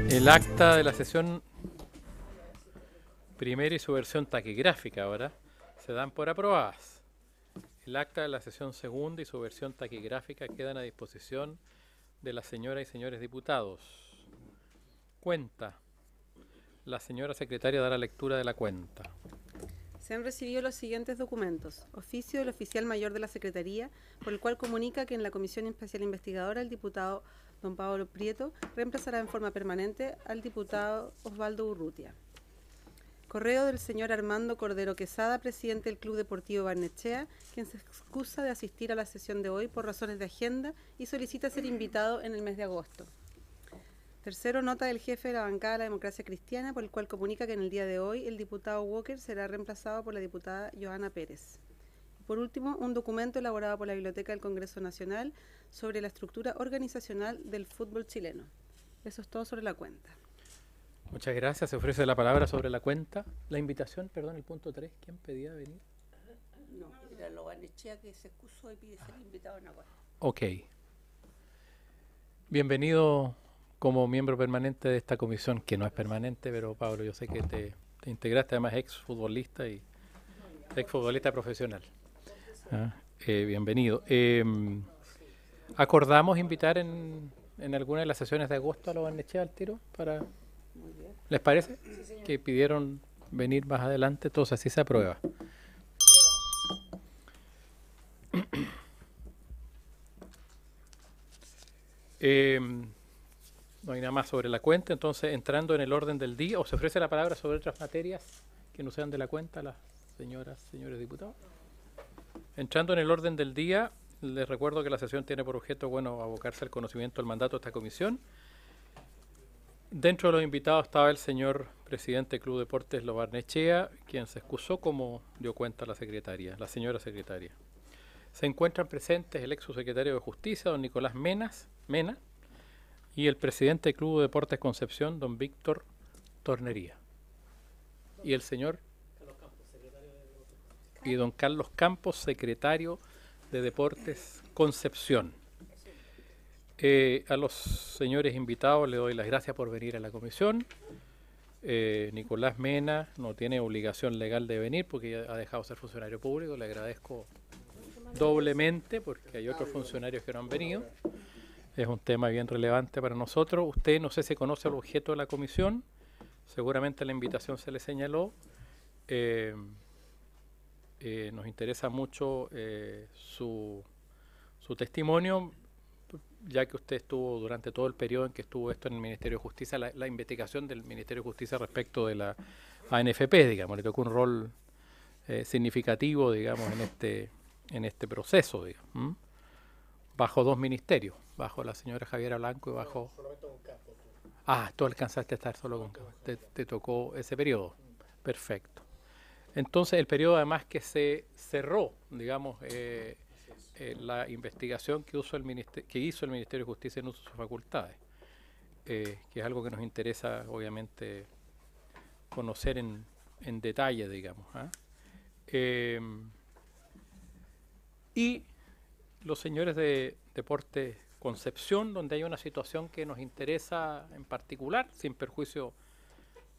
El acta de la sesión primera y su versión taquigráfica ahora se dan por aprobadas. El acta de la sesión segunda y su versión taquigráfica quedan a disposición de las señoras y señores diputados. Cuenta. La señora secretaria dará lectura de la cuenta. Se han recibido los siguientes documentos. Oficio del oficial mayor de la Secretaría, por el cual comunica que en la Comisión Especial Investigadora el diputado don Pablo Prieto reemplazará en forma permanente al diputado Osvaldo Urrutia. Correo del señor Armando Cordero Quesada, presidente del Club Deportivo Barnechea, quien se excusa de asistir a la sesión de hoy por razones de agenda y solicita ser invitado en el mes de agosto. Tercero, nota del jefe de la bancada de la Democracia Cristiana, por el cual comunica que en el día de hoy el diputado Walker será reemplazado por la diputada Johanna Pérez. Y por último, un documento elaborado por la Biblioteca del Congreso Nacional sobre la estructura organizacional del fútbol chileno. Eso es todo sobre la cuenta. Muchas gracias. Se ofrece la palabra sobre la cuenta. La invitación, perdón, el punto 3. ¿Quién pedía venir? No, era lo Barnechea que se excusó y pide ser invitado en agosto. Ok. Bienvenido como miembro permanente de esta comisión, que no es permanente, pero Pablo, yo sé que te integraste, además exfutbolista y exfutbolista profesional. Bienvenido. ¿Acordamos invitar en alguna de las sesiones de agosto a los Barnechea al tiro? ¿Les parece? Sí, que pidieron venir más adelante, entonces así se aprueba. No hay nada más sobre la cuenta, entonces entrando en el orden del día, ¿o se ofrece la palabra sobre otras materias que no sean de la cuenta las señores diputados? Entrando en el orden del día, les recuerdo que la sesión tiene por objeto, abocarse al conocimiento del mandato de esta comisión. Dentro de los invitados estaba el señor presidente del Club Deportes Lo Barnechea, quien se excusó, como dio cuenta la señora secretaria. Se encuentran presentes el ex subsecretario de Justicia, don Nicolás Mena, y el presidente del Club Deportes Concepción, don Víctor Tornería. Y el señor y don Carlos Campos, secretario de Deportes Concepción. A los señores invitados les doy las gracias por venir a la comisión. Nicolás Mena no tiene obligación legal de venir porque ya ha dejado de ser funcionario público. Le agradezco doblemente porque hay otros funcionarios que no han venido. Es un tema bien relevante para nosotros. Usted no sé si conoce el objeto de la comisión. Seguramente la invitación se le señaló. Nos interesa mucho su testimonio, ya que usted estuvo durante todo el periodo en que estuvo esto en el Ministerio de Justicia, la investigación del Ministerio de Justicia respecto de la ANFP, digamos, le tocó un rol significativo, digamos, en este proceso, digamos, bajo dos ministerios, bajo la señora Javiera Blanco y bajo... Solamente con Campos. Tú alcanzaste a estar solo con Campos, te tocó ese periodo, perfecto. Entonces el periodo además que se cerró, digamos, la investigación que hizo el Ministerio de Justicia en uso de sus facultades, que es algo que nos interesa obviamente conocer en detalle, digamos. Y los señores de Deportes Concepción, donde hay una situación que nos interesa en particular, sin perjuicio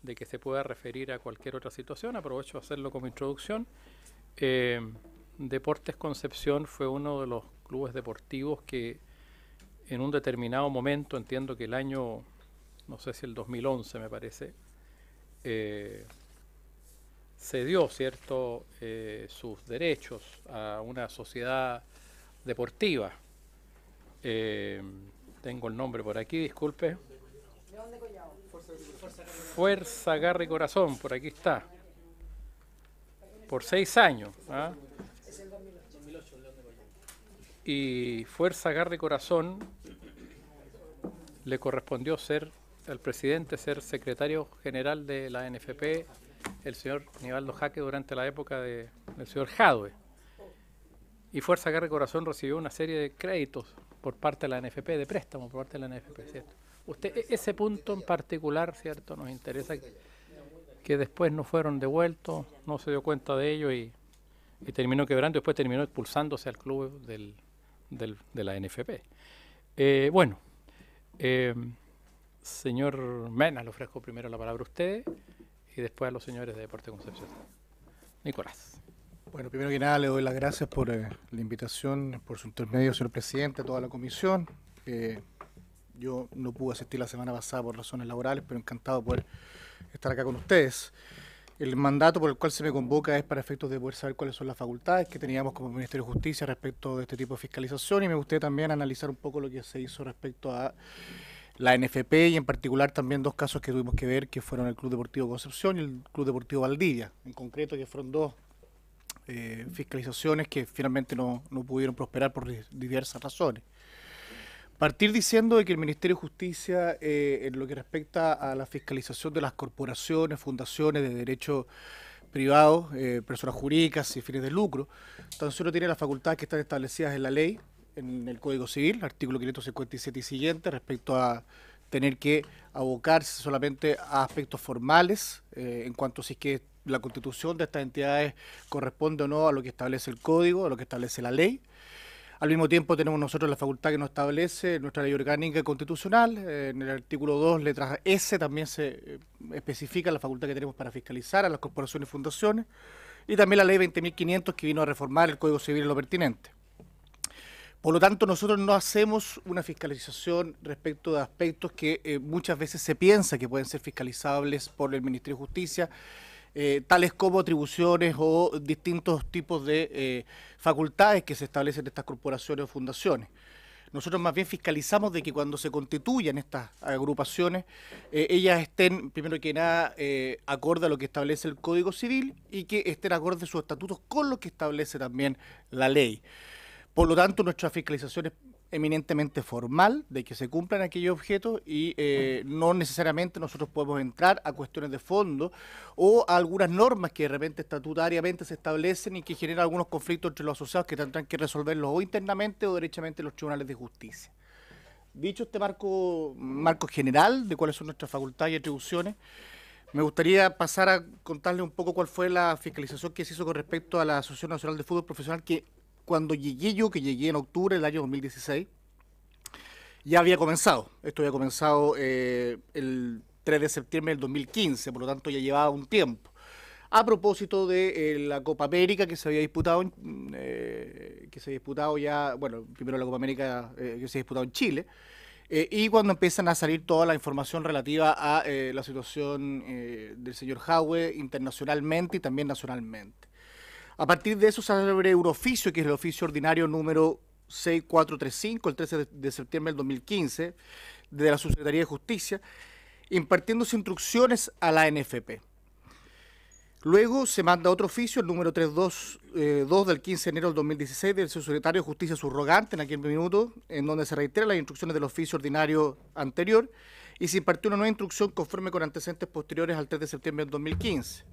de que se pueda referir a cualquier otra situación, aprovecho de hacerlo como introducción. Deportes Concepción fue uno de los clubes deportivos que en un determinado momento, entiendo que el año, no sé si el 2011 me parece, cedió, ¿cierto?, sus derechos a una sociedad deportiva. Tengo el nombre por aquí, disculpe. Fuerza, Garra y Corazón, por aquí está. Por 6 años. Y Fuerza, Garra y Corazón le correspondió al presidente ser secretario general de la ANFP, el señor Nivaldo Jaque, durante la época del señor Jadwe. Y Fuerza, Garra y Corazón recibió una serie de créditos por parte de la ANFP, de préstamo por parte de la ANFP, ¿cierto? Ese punto en particular, ¿cierto?, nos interesa, que después no fueron devueltos, no se dio cuenta de ello y y terminó quebrando, después terminó expulsándose al club de la NFP. Bueno, señor Mena, le ofrezco primero la palabra a usted y después a los señores de Deporte Concepción. Nicolás. Bueno, primero que nada le doy las gracias por la invitación, por su intermedio, señor presidente, a toda la comisión. Yo no pude asistir la semana pasada por razones laborales, pero encantado de poder estar acá con ustedes. El mandato por el cual se me convoca es para efectos de poder saber cuáles son las facultades que teníamos como Ministerio de Justicia respecto de este tipo de fiscalización, y me gustaría también analizar un poco lo que se hizo respecto a la NFP y en particular también dos casos que tuvimos que ver, que fueron el Club Deportivo Concepción y el Club Deportivo Valdivia, en concreto, que fueron dos fiscalizaciones que finalmente no pudieron prosperar por diversas razones. Partir diciendo de que el Ministerio de Justicia, en lo que respecta a la fiscalización de las corporaciones, fundaciones de derecho privado, personas jurídicas sin fines de lucro, tan solo tiene las facultades que están establecidas en la ley, en el Código Civil, artículo 557 y siguiente, respecto a tener que abocarse solamente a aspectos formales, en cuanto a si es que la constitución de estas entidades corresponde o no a lo que establece el Código, a lo que establece la ley. Al mismo tiempo tenemos nosotros la facultad que nos establece nuestra ley orgánica y constitucional. En el artículo 2, letra S, también se especifica la facultad que tenemos para fiscalizar a las corporaciones y fundaciones. Y también la ley 20.500 que vino a reformar el Código Civil en lo pertinente. Por lo tanto, nosotros no hacemos una fiscalización respecto de aspectos que muchas veces se piensa que pueden ser fiscalizables por el Ministerio de Justicia, tales como atribuciones o distintos tipos de facultades que se establecen en estas corporaciones o fundaciones. Nosotros más bien fiscalizamos de que cuando se constituyan estas agrupaciones, ellas estén, primero que nada, acorde a lo que establece el Código Civil y que estén acorde sus estatutos con lo que establece también la ley. Por lo tanto, nuestra fiscalización es eminentemente formal, de que se cumplan aquellos objetos y no necesariamente nosotros podemos entrar a cuestiones de fondo o a algunas normas que de repente estatutariamente se establecen y que generan algunos conflictos entre los asociados que tendrán que resolverlos o internamente o derechamente en los tribunales de justicia. Dicho este marco general de cuáles son nuestras facultades y atribuciones, me gustaría pasar a contarles un poco cuál fue la fiscalización que se hizo con respecto a la Asociación Nacional de Fútbol Profesional, que cuando llegué yo, que llegué en octubre del año 2016, ya había comenzado. Esto había comenzado el 3 de septiembre del 2015, por lo tanto ya llevaba un tiempo. A propósito de la Copa América que se había disputado, ya, bueno, primero la Copa América que se ha disputado en Chile, y cuando empiezan a salir toda la información relativa a la situación del señor Jadwe internacionalmente y también nacionalmente. A partir de eso se abre un oficio, que es el oficio ordinario número 6435, el 13 de septiembre del 2015, de la Subsecretaría de Justicia, impartiéndose instrucciones a la NFP. Luego se manda otro oficio, el número 322 del 15 de enero del 2016, del Subsecretario de Justicia subrogante en aquel minuto, en donde se reiteran las instrucciones del oficio ordinario anterior y se impartió una nueva instrucción conforme con antecedentes posteriores al 3 de septiembre del 2015.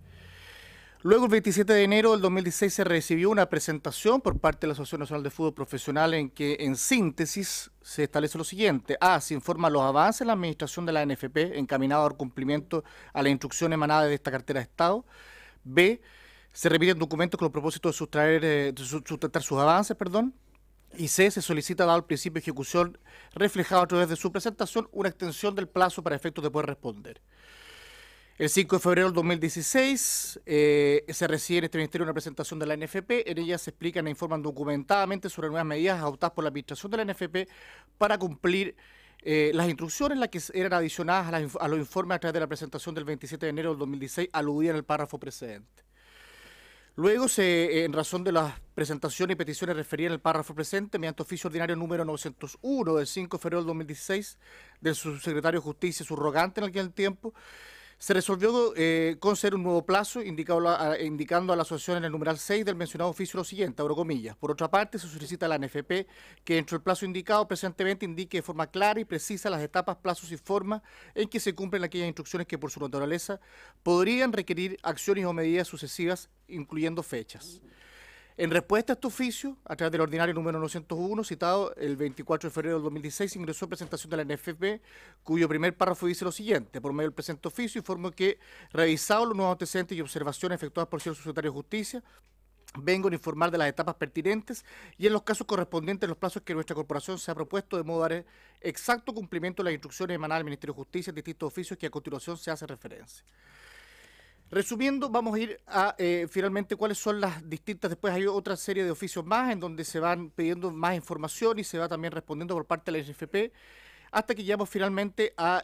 Luego, el 27 de enero del 2016, se recibió una presentación por parte de la Asociación Nacional de Fútbol Profesional en que, en síntesis, se establece lo siguiente. A. Se informa los avances en la administración de la NFP encaminado al cumplimiento a la instrucción emanada de esta cartera de Estado. B. Se repiten documentos con el propósito de sustentar sus avances, Y C. Se solicita, dado el principio de ejecución reflejado a través de su presentación, una extensión del plazo para efectos de poder responder. El 5 de febrero del 2016 se recibe en este ministerio una presentación de la NFP. En ella se explican e informan documentadamente sobre nuevas medidas adoptadas por la administración de la NFP para cumplir las instrucciones, las que eran adicionadas a los informes a través de la presentación del 27 de enero del 2016, aludida en el párrafo precedente. Luego, en razón de las presentaciones y peticiones referidas en el párrafo presente, mediante oficio ordinario número 901 del 5 de febrero del 2016, del subsecretario de Justicia subrogante en aquel tiempo, se resolvió conceder un nuevo plazo, indicando a la asociación en el numeral 6 del mencionado oficio lo siguiente, abro comillas. Por otra parte, se solicita a la NFP que dentro del plazo indicado presentemente indique de forma clara y precisa las etapas, plazos y formas en que se cumplen aquellas instrucciones que por su naturaleza podrían requerir acciones o medidas sucesivas, incluyendo fechas. En respuesta a este oficio, a través del ordinario número 901, citado el 24 de febrero del 2016, ingresó presentación de la NFP, cuyo primer párrafo dice lo siguiente. Por medio del presente oficio, informo que, revisados los nuevos antecedentes y observaciones efectuadas por el señor subsecretario de Justicia, vengo a informar de las etapas pertinentes y en los casos correspondientes los plazos que nuestra corporación se ha propuesto de modo a dar exacto cumplimiento de las instrucciones emanadas del Ministerio de Justicia en distintos oficios que a continuación se hace referencia. Resumiendo, vamos a ir a finalmente cuáles son las distintas, después hay otra serie de oficios más en donde se van pidiendo más información y se va también respondiendo por parte de la NFP, hasta que llegamos finalmente a,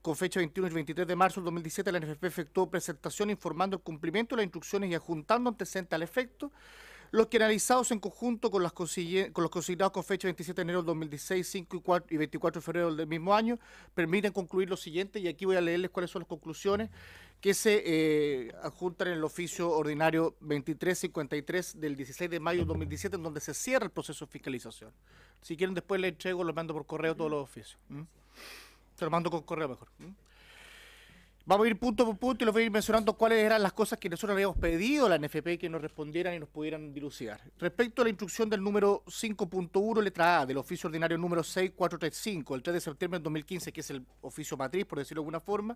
con fecha 21 y 23 de marzo del 2017, la NFP efectuó presentación informando el cumplimiento de las instrucciones y adjuntando antecedentes al efecto, los que analizados en conjunto con los consignados con fecha 27 de enero del 2016, 5 y 24 de febrero del mismo año, permiten concluir lo siguiente, y aquí voy a leerles cuáles son las conclusiones que se adjuntan en el oficio ordinario 2353 del 16 de mayo del 2017, en donde se cierra el proceso de fiscalización. Si quieren después les entrego, los mando por correo todos los oficios. Se los mando con correo mejor. Vamos a ir punto por punto y les voy a ir mencionando cuáles eran las cosas que nosotros habíamos pedido a la NFP que nos respondieran y nos pudieran dilucidar. Respecto a la instrucción del número 5.1, letra A, del oficio ordinario número 6435, el 3 de septiembre del 2015, que es el oficio matriz, por decirlo de alguna forma,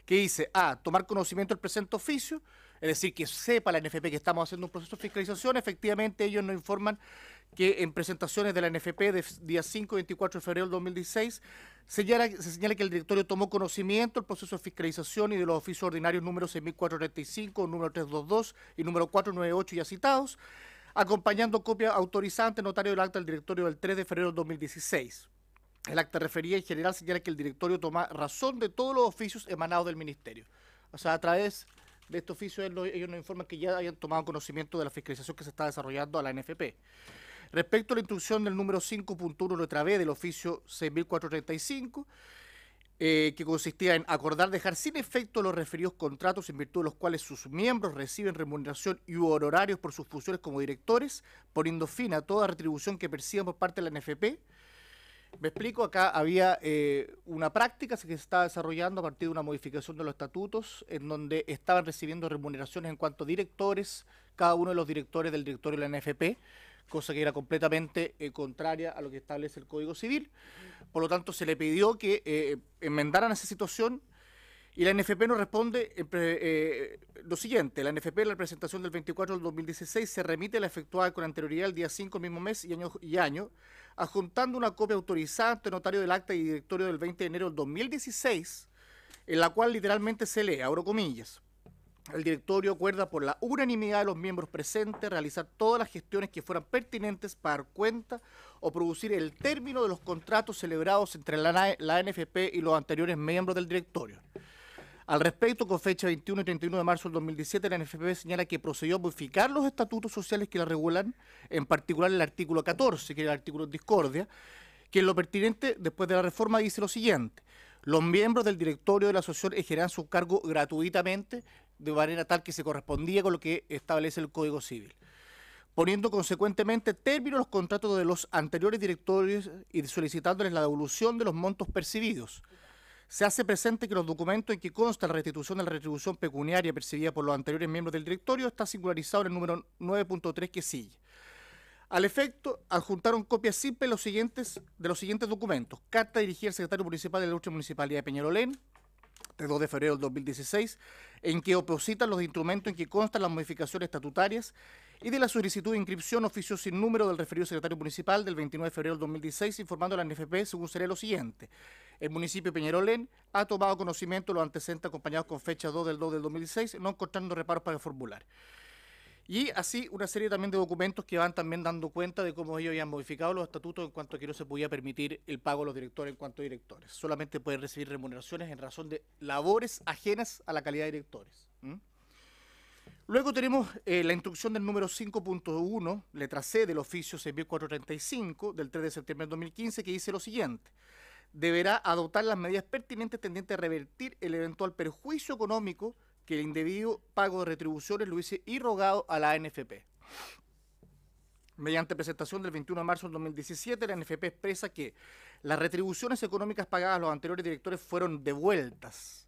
que dice, A, tomar conocimiento del presente oficio, es decir, que sepa la NFP que estamos haciendo un proceso de fiscalización. Efectivamente, ellos nos informan que en presentaciones de la NFP de día 5 y 24 de febrero del 2016 se señala que el directorio tomó conocimiento del proceso de fiscalización y de los oficios ordinarios número 6435, número 322 y número 498 ya citados, acompañando copia autorizante notario del acta del directorio del 3 de febrero del 2016. El acta referida en general señala que el directorio toma razón de todos los oficios emanados del ministerio. O sea, a través de este oficio ellos nos informan que ya hayan tomado conocimiento de la fiscalización que se está desarrollando a la NFP. Respecto a la instrucción del número 5.1 letra B del oficio 6435, que consistía en acordar dejar sin efecto los referidos contratos en virtud de los cuales sus miembros reciben remuneración y honorarios por sus funciones como directores, poniendo fin a toda retribución que perciban por parte de la NFP. Me explico, acá había una práctica que se estaba desarrollando a partir de una modificación de los estatutos, en donde estaban recibiendo remuneraciones en cuanto a directores, cada uno de los directores del directorio de la NFP, cosa que era completamente contraria a lo que establece el Código Civil. Por lo tanto, se le pidió que enmendaran esa situación y la NFP nos responde lo siguiente. La NFP, en la presentación del 24 del 2016, se remite a la efectuada con anterioridad el día 5 del mismo mes y año, adjuntando una copia autorizada ante notario del acta y directorio del 20 de enero del 2016, en la cual literalmente se lee, abro comillas, el directorio acuerda por la unanimidad de los miembros presentes realizar todas las gestiones que fueran pertinentes para dar cuenta o producir el término de los contratos celebrados entre la NFP y los anteriores miembros del directorio. Al respecto, con fecha 21 y 31 de marzo del 2017, la NFP señala que procedió a modificar los estatutos sociales que la regulan, en particular el artículo 14, que es el artículo de discordia, que en lo pertinente, después de la reforma, dice lo siguiente: los miembros del directorio de la asociación ejercerán su cargo gratuitamente, de manera tal que se correspondía con lo que establece el Código Civil, poniendo consecuentemente término a los contratos de los anteriores directorios y solicitándoles la devolución de los montos percibidos. Se hace presente que los documentos en que consta la restitución de la retribución pecuniaria percibida por los anteriores miembros del directorio está singularizado en el número 9.3 que sigue. Al efecto, adjuntaron copias simples de los siguientes documentos: carta dirigida al secretario municipal de la Ilustre Municipalidad de Peñalolén, de 2 de febrero del 2016, en que opositan los instrumentos en que constan las modificaciones estatutarias, y de la solicitud de inscripción oficio sin número del referido secretario municipal del 29 de febrero del 2016, informando a la NFP según sería lo siguiente: el municipio de Peñalolén ha tomado conocimiento de los antecedentes acompañados con fecha 2 del 2016, no encontrando reparos para el formulario. Y así una serie también de documentos que van también dando cuenta de cómo ellos habían modificado los estatutos en cuanto a que no se podía permitir el pago de los directores en cuanto a directores. Solamente pueden recibir remuneraciones en razón de labores ajenas a la calidad de directores. Luego tenemos la instrucción del número 5.1, letra C del oficio 6435 del 3 de septiembre del 2015, que dice lo siguiente: deberá adoptar las medidas pertinentes tendientes a revertir el eventual perjuicio económico que el indebido pago de retribuciones lo hubiese irrogado a la NFP. Mediante presentación del 21 de marzo del 2017, la NFP expresa que las retribuciones económicas pagadas a los anteriores directores fueron devueltas.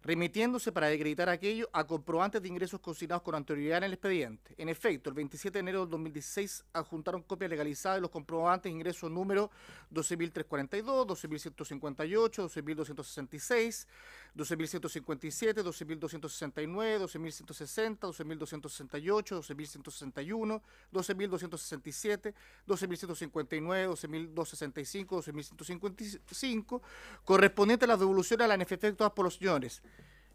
remitiéndose para acreditar aquello a comprobantes de ingresos consignados con anterioridad en el expediente. En efecto, el 27 de enero del 2016 adjuntaron copias legalizadas de los comprobantes de ingresos número 12.342, 12.158, 12.266, 12.157, 12.269, 12.160, 12.268, 12.161, 12.267, 12.159, 12.265, 12.155, correspondiente a las devoluciones a la NFP efectuadas por los señores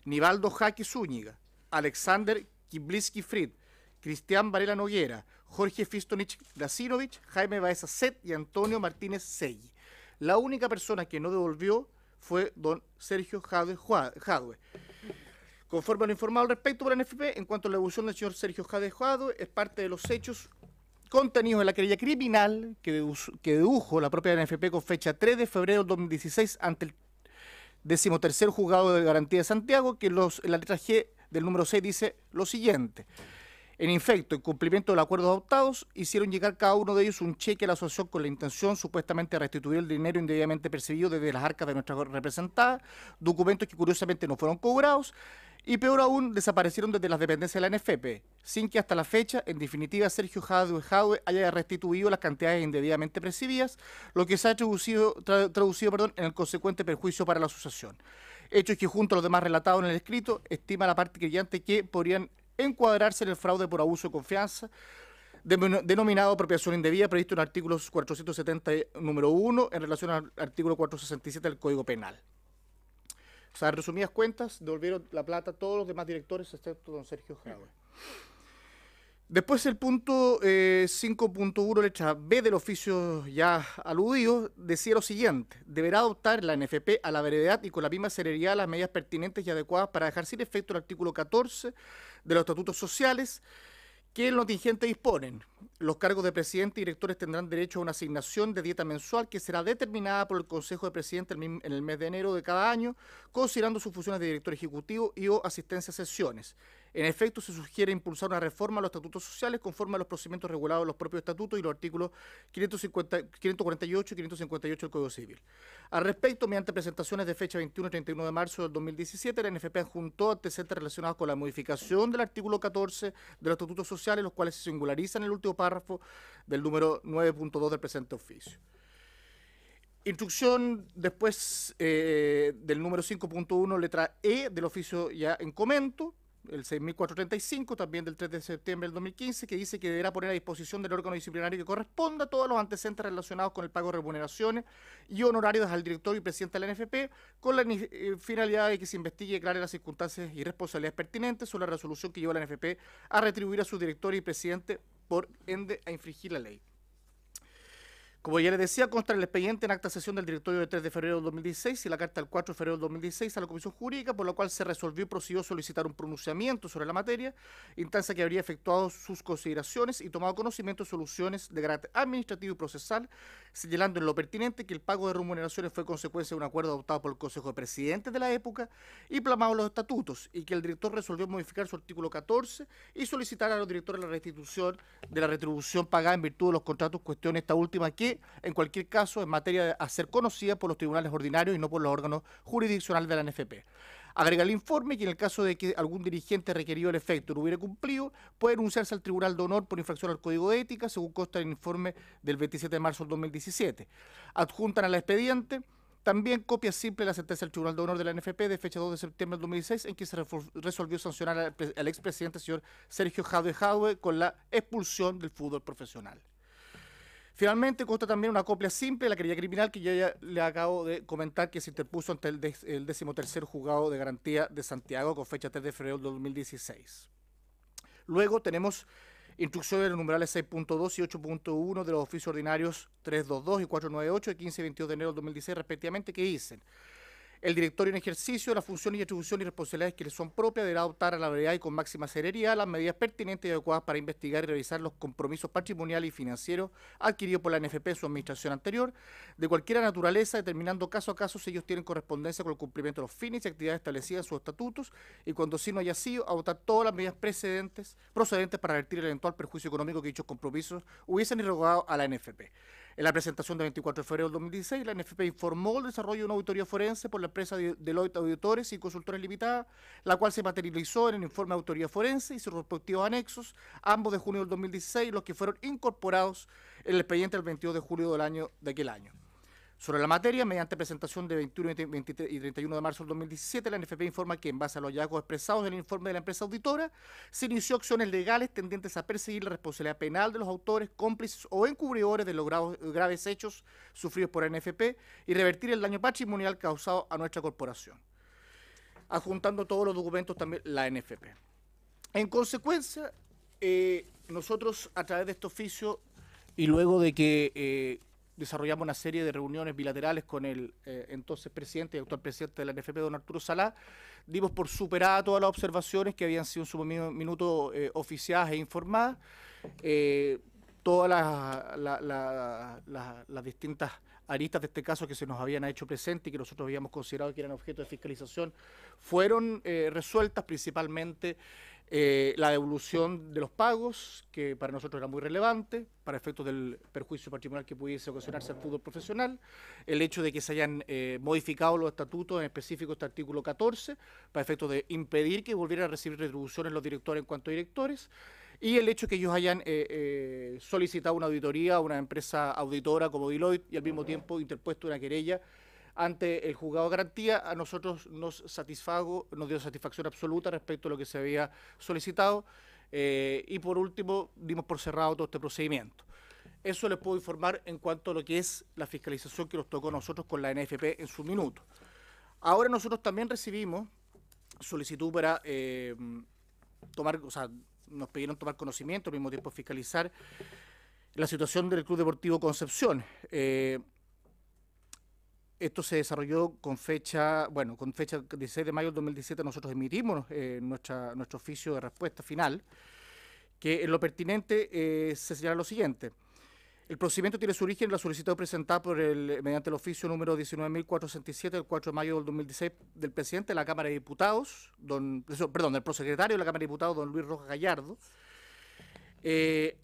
Nivaldo Jaque Zúñiga, Alexander Kibliski Fried, Cristian Varela Noguera, Jorge Fistonich Grasinovich, Jaime Baeza Set y Antonio Martínez Segui. La única persona que no devolvió fue don Sergio Jadwe. Conforme a lo informado al respecto por la NFP, en cuanto a la devolución del señor Sergio Jadwe, es parte de los hechos contenidos en la querella criminal que dedujo la propia NFP con fecha 3 de febrero del 2016 ante el 13º Juzgado de Garantía de Santiago, que en la letra G del número 6 dice lo siguiente. En efecto, en cumplimiento de los acuerdos adoptados, hicieron llegar cada uno de ellos un cheque a la asociación con la intención supuestamente de restituir el dinero indebidamente percibido desde las arcas de nuestra representada, documentos que curiosamente no fueron cobrados y peor aún desaparecieron desde las dependencias de la NFP, sin que hasta la fecha, en definitiva, Sergio Jadwe haya restituido las cantidades indebidamente percibidas, lo que se ha traducido en el consecuente perjuicio para la asociación. Hechos que junto a los demás relatados en el escrito, estima la parte creyente que podrían encuadrarse en el fraude por abuso de confianza, denominado apropiación indebida, previsto en el artículo 470, número 1, en relación al artículo 467 del Código Penal. O sea, en resumidas cuentas, devolvieron la plata a todos los demás directores, excepto don Sergio Jadwe. Después el punto 5.1, letra B del oficio ya aludido, decía lo siguiente: deberá adoptar la NFP a la brevedad y con la misma celeridad las medidas pertinentes y adecuadas para dejar sin efecto el artículo 14 de los estatutos sociales que en lo contingente disponen. Los cargos de presidente y directores tendrán derecho a una asignación de dieta mensual que será determinada por el Consejo de Presidente en el mes de enero de cada año, considerando sus funciones de director ejecutivo y o asistencia a sesiones. En efecto, se sugiere impulsar una reforma a los estatutos sociales conforme a los procedimientos regulados en los propios estatutos y los artículos 548 y 558 del Código Civil. Al respecto, mediante presentaciones de fecha 21 y 31 de marzo del 2017, la NFP adjuntó antecedentes relacionados con la modificación del artículo 14 de los estatutos sociales, los cuales se singularizan en el último párrafo del número 9.2 del presente oficio. Instrucción después del número 5.1, letra E del oficio ya en comento, el 6.435, también del 3 de septiembre del 2015, que dice que deberá poner a disposición del órgano disciplinario que corresponda todos los antecedentes relacionados con el pago de remuneraciones y honorarios al director y presidente de la NFP, con la finalidad de que se investigue y aclare las circunstancias y responsabilidades pertinentes sobre la resolución que llevó a la NFP a retribuir a su director y presidente, por ende a infringir la ley. Como ya les decía, consta en el expediente en acta sesión del directorio del 3 de febrero del 2016 y la carta del 4 de febrero del 2016 a la Comisión Jurídica, por la cual se resolvió y procedió a solicitar un pronunciamiento sobre la materia, instancia que habría efectuado sus consideraciones y tomado conocimiento de soluciones de carácter administrativo y procesal, señalando en lo pertinente que el pago de remuneraciones fue consecuencia de un acuerdo adoptado por el Consejo de Presidentes de la época y plasmado en los estatutos, y que el director resolvió modificar su artículo 14 y solicitar a los directores la restitución de la retribución pagada en virtud de los contratos, cuestión esta última que, en cualquier caso, en materia de hacer conocida por los tribunales ordinarios y no por los órganos jurisdiccionales de la NFP. Agrega el informe que en el caso de que algún dirigente requerido el efecto no hubiera cumplido, puede denunciarse al Tribunal de Honor por infracción al Código de Ética, según consta en el informe del 27 de marzo del 2017. Adjuntan al expediente también copia simple de la sentencia del Tribunal de Honor de la NFP de fecha 2 de septiembre del 2016, en que se resolvió sancionar al expresidente, señor Sergio Jadwe, con la expulsión del fútbol profesional. Finalmente, consta también una copia simple de la querella criminal que yo ya le acabo de comentar, que se interpuso ante el 13º Juzgado de Garantía de Santiago con fecha 3 de febrero del 2016. Luego tenemos instrucciones de los numerales 6.2 y 8.1 de los oficios ordinarios 322 y 498 de 15 y 22 de enero del 2016 respectivamente, que dicen: el directorio en ejercicio de las funciones y atribuciones y responsabilidades que le son propias deberá adoptar a la brevedad y con máxima celeridad las medidas pertinentes y adecuadas para investigar y revisar los compromisos patrimoniales y financieros adquiridos por la NFP en su administración anterior, de cualquier naturaleza, determinando caso a caso si ellos tienen correspondencia con el cumplimiento de los fines y actividades establecidas en sus estatutos, y cuando así no haya sido, adoptar todas las medidas procedentes para revertir el eventual perjuicio económico que dichos compromisos hubiesen irrogado a la NFP. En la presentación del 24 de febrero del 2016, la NFP informó el desarrollo de una auditoría forense por la empresa Deloitte Auditores y Consultores Limitada, la cual se materializó en el informe de auditoría forense y sus respectivos anexos, ambos de junio del 2016, los que fueron incorporados en el expediente del 22 de julio de aquel año. Sobre la materia, mediante presentación de 21 y 31 de marzo del 2017, la NFP informa que, en base a los hallazgos expresados en el informe de la empresa auditora, se inició acciones legales tendientes a perseguir la responsabilidad penal de los autores, cómplices o encubridores de los graves hechos sufridos por la NFP y revertir el daño patrimonial causado a nuestra corporación, adjuntando todos los documentos también la NFP. En consecuencia, nosotros, a través de este oficio y luego de que desarrollamos una serie de reuniones bilaterales con el entonces presidente y actual presidente de la NFP, don Arturo Salá, dimos por superada todas las observaciones que habían sido en su minuto oficiadas e informadas, todas las distintas aristas de este caso que se nos habían hecho presentes y que nosotros habíamos considerado que eran objeto de fiscalización, fueron resueltas, principalmente la devolución de los pagos, que para nosotros era muy relevante, para efectos del perjuicio patrimonial que pudiese ocasionarse al fútbol profesional, el hecho de que se hayan modificado los estatutos, en específico este artículo 14, para efectos de impedir que volvieran a recibir retribuciones los directores en cuanto a directores, y el hecho de que ellos hayan solicitado una auditoría a una empresa auditora como Deloitte y al mismo tiempo interpuesto una querella ante el juzgado de garantía. A nosotros nos dio satisfacción absoluta respecto a lo que se había solicitado y por último dimos por cerrado todo este procedimiento. Eso les puedo informar en cuanto a lo que es la fiscalización que nos tocó a nosotros con la NFP en su minuto. Ahora nosotros también recibimos solicitud para nos pidieron tomar conocimiento, al mismo tiempo fiscalizar la situación del Club Deportivo Concepción. Esto se desarrolló con fecha 16 de mayo del 2017, nosotros emitimos nuestro oficio de respuesta final, que en lo pertinente se señala lo siguiente. El procedimiento tiene su origen en la solicitud presentada mediante el oficio número 19.467 del 4 de mayo del 2016 del presidente de la Cámara de Diputados, del prosecretario de la Cámara de Diputados, don Luis Rojas Gallardo,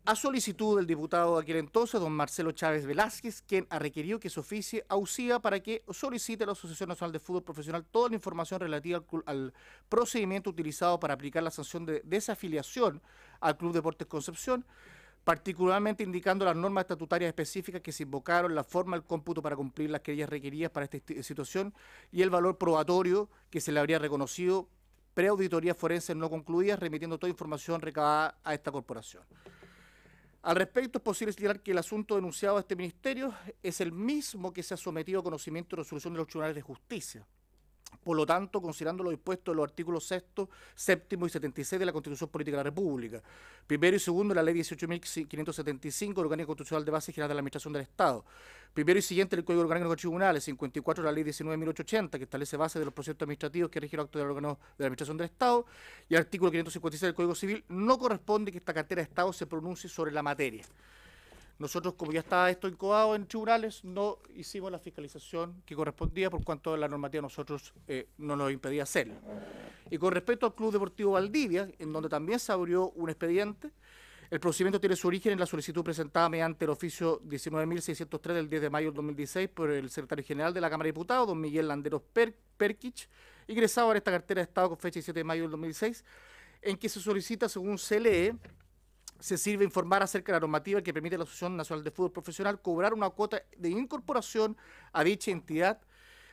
a solicitud del diputado de aquel entonces, don Marcelo Chávez Velázquez, quien ha requerido que se oficie a UCIA para que solicite a la Asociación Nacional de Fútbol Profesional toda la información relativa al procedimiento utilizado para aplicar la sanción de desafiliación al Club Deportes Concepción, particularmente indicando las normas estatutarias específicas que se invocaron, la forma del cómputo para cumplir las querellas requeridas para esta situación y el valor probatorio que se le habría reconocido preauditorías forenses no concluidas, remitiendo toda información recabada a esta corporación. Al respecto, es posible señalar que el asunto denunciado a este ministerio es el mismo que se ha sometido a conocimiento y resolución de los tribunales de justicia. Por lo tanto, considerando lo dispuesto en los artículos 6, 7 y 76 de la Constitución Política de la República, primero y segundo de la Ley 18.575 del Orgánico Constitucional de Base General de la Administración del Estado, primero y siguiente del Código Orgánico de Tribunales, 54 de la Ley 19.880, que establece base de los procedimientos administrativos que rigen los actos del órgano de la Administración del Estado, y el artículo 556 del Código Civil, no corresponde que esta cartera de Estado se pronuncie sobre la materia. Nosotros, como ya estaba esto incubado en tribunales, no hicimos la fiscalización que correspondía por cuanto la normativa nosotros no nos impedía hacerlo. Y con respecto al Club Deportivo Valdivia, en donde también se abrió un expediente, el procedimiento tiene su origen en la solicitud presentada mediante el oficio 19.603 del 10 de mayo del 2016 por el secretario general de la Cámara de Diputados, don Miguel Landeros Perkich, ingresado en esta cartera de Estado con fecha 17 de mayo del 2016, en que se solicita, según se lee, se sirve informar acerca de la normativa que permite a la Asociación Nacional de Fútbol Profesional cobrar una cuota de incorporación a dicha entidad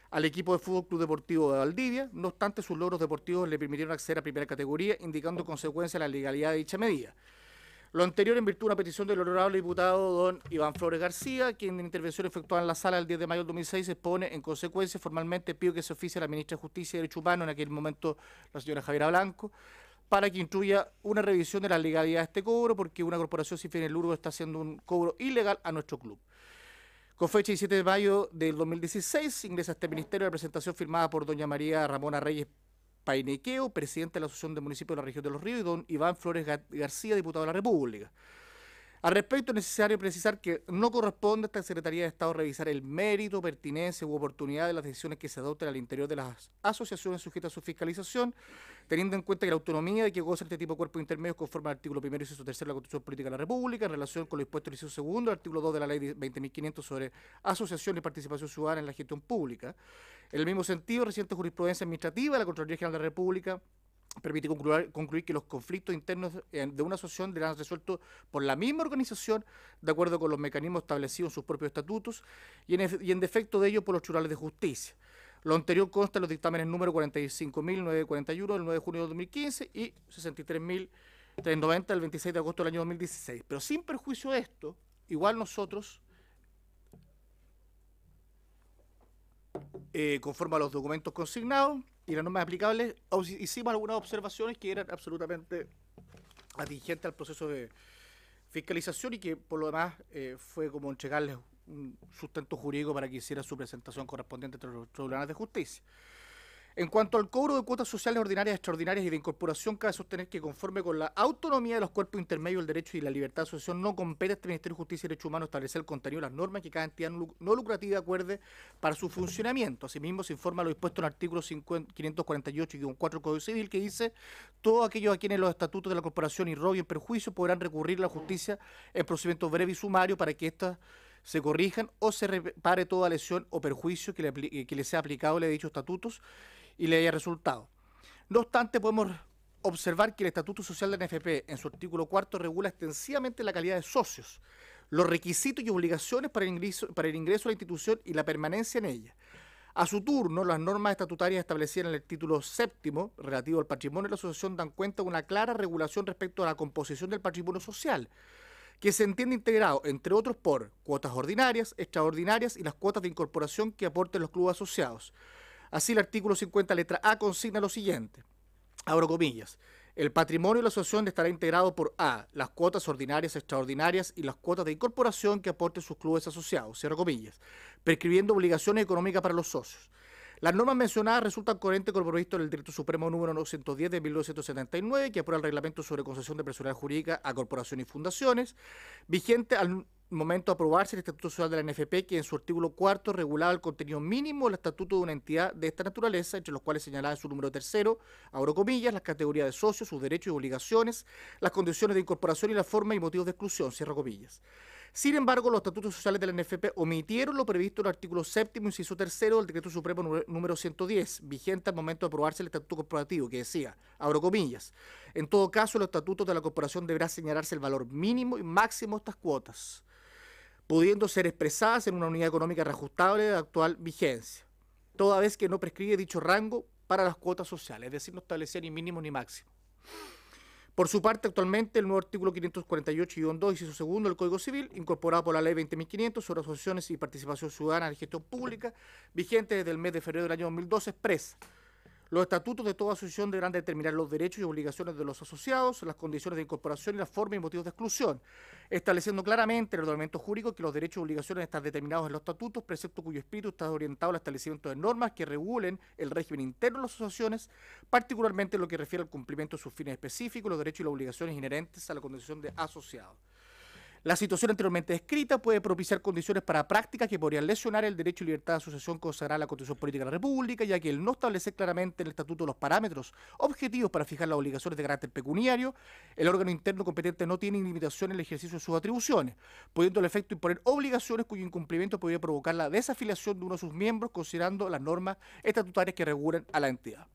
al equipo de Fútbol Club Deportivo de Valdivia. No obstante, sus logros deportivos le permitieron acceder a primera categoría, indicando consecuencia la legalidad de dicha medida. Lo anterior en virtud de una petición del honorable diputado don Iván Flores García, quien en intervención efectuada en la sala el 10 de mayo del 2006 expone, en consecuencia, formalmente pido que se oficie a la ministra de Justicia y Derechos Humanos, en aquel momento la señora Javiera Blanco, para que instruya una revisión de la legalidad de este cobro, porque una corporación sin fines de lucro está haciendo un cobro ilegal a nuestro club. Con fecha 17 de mayo del 2016, ingresa a este ministerio la presentación firmada por doña María Ramona Reyes Painequeo, presidente de la Asociación de Municipios de la Región de los Ríos, y don Iván Flores García, diputado de la República. Al respecto, es necesario precisar que no corresponde a esta Secretaría de Estado revisar el mérito, pertinencia u oportunidad de las decisiones que se adopten al interior de las asociaciones sujetas a su fiscalización, teniendo en cuenta que la autonomía de que goza este tipo de cuerpos intermedios conforme al artículo 1 y inciso 3 de la Constitución Política de la República, en relación con lo dispuesto en el inciso 2 del artículo 2 de la Ley 20.500 sobre asociación y participación ciudadana en la gestión pública. En el mismo sentido, reciente jurisprudencia administrativa de la Contraloría General de la República permite concluir que los conflictos internos de una asociación deberán ser resueltos por la misma organización de acuerdo con los mecanismos establecidos en sus propios estatutos y en defecto de ello por los tribunales de justicia. Lo anterior consta en los dictámenes número 45.941 del 9 de junio de 2015 y 63.390 del 26 de agosto del año 2016. Pero sin perjuicio de esto, igual nosotros, conforme a los documentos consignados y las normas aplicables, hicimos algunas observaciones que eran absolutamente atingentes al proceso de fiscalización y que por lo demás fue como entregarles un sustento jurídico para que hiciera su presentación correspondiente entre los tribunales de justicia. En cuanto al cobro de cuotas sociales ordinarias, extraordinarias y de incorporación, cabe sostener que conforme con la autonomía de los cuerpos intermedios, el derecho y la libertad de asociación, no compete a este Ministerio de Justicia y Derechos Humanos establecer el contenido de las normas que cada entidad no lucrativa acuerde para su funcionamiento. Asimismo, se informa lo dispuesto en el artículo 548-4 del Código Civil, que dice: todos aquellos a quienes los estatutos de la corporación irroguen perjuicio podrán recurrir a la justicia en procedimiento breve y sumario para que éstas se corrijan o se repare toda lesión o perjuicio que le sea aplicable a dichos estatutos y le haya resultado. No obstante, podemos observar que el Estatuto Social de la NFP, en su artículo 4, regula extensivamente la calidad de socios, los requisitos y obligaciones para el ingreso a la institución y la permanencia en ella. A su turno, las normas estatutarias establecidas en el título 7 relativo al patrimonio de la asociación dan cuenta de una clara regulación respecto a la composición del patrimonio social, que se entiende integrado, entre otros, por cuotas ordinarias, extraordinarias y las cuotas de incorporación que aporten los clubes asociados. Así, el artículo 50, letra A, consigna lo siguiente, abro comillas: el patrimonio de la asociación estará integrado por A, las cuotas ordinarias, extraordinarias y las cuotas de incorporación que aporten sus clubes asociados, cierro comillas, prescribiendo obligaciones económicas para los socios. Las normas mencionadas resultan coherentes con lo previsto en el Decreto Supremo número 910 de 1979, que aprueba el reglamento sobre concesión de personalidad jurídica a corporaciones y fundaciones, vigente al momento de aprobarse el Estatuto Social de la NFP, que en su artículo 4 regulaba el contenido mínimo del estatuto de una entidad de esta naturaleza, entre los cuales señalaba en su número 3, abro comillas, las categorías de socios, sus derechos y obligaciones, las condiciones de incorporación y la forma y motivos de exclusión, cierro comillas. Sin embargo, los estatutos sociales de la NFP omitieron lo previsto en el artículo 7, inciso 3 del Decreto Supremo número 110, vigente al momento de aprobarse el Estatuto Corporativo, que decía, abro comillas: en todo caso, los estatutos de la corporación deberá señalarse el valor mínimo y máximo de estas cuotas, pudiendo ser expresadas en una unidad económica reajustable de actual vigencia, toda vez que no prescribe dicho rango para las cuotas sociales, es decir, no establecía ni mínimo ni máximo. Por su parte, actualmente, el nuevo artículo 548-2, inciso segundo del Código Civil, incorporado por la Ley 20.500 sobre asociaciones y participación ciudadana en la gestión pública, vigente desde el mes de febrero del año 2012, expresa: los estatutos de toda asociación deberán determinar los derechos y obligaciones de los asociados, las condiciones de incorporación y la forma y motivos de exclusión, estableciendo claramente en el ordenamiento jurídico que los derechos y obligaciones están determinados en los estatutos, precepto cuyo espíritu está orientado al establecimiento de normas que regulen el régimen interno de las asociaciones, particularmente en lo que refiere al cumplimiento de sus fines específicos, los derechos y las obligaciones inherentes a la condición de asociado. La situación anteriormente descrita puede propiciar condiciones para prácticas que podrían lesionar el derecho y libertad de asociación consagrada en la Constitución Política de la República, ya que el no establecer claramente en el Estatuto los parámetros objetivos para fijar las obligaciones de carácter pecuniario, el órgano interno competente no tiene limitación en el ejercicio de sus atribuciones, pudiendo el efecto imponer obligaciones cuyo incumplimiento podría provocar la desafiliación de uno de sus miembros, considerando las normas estatutarias que regulan a la entidad.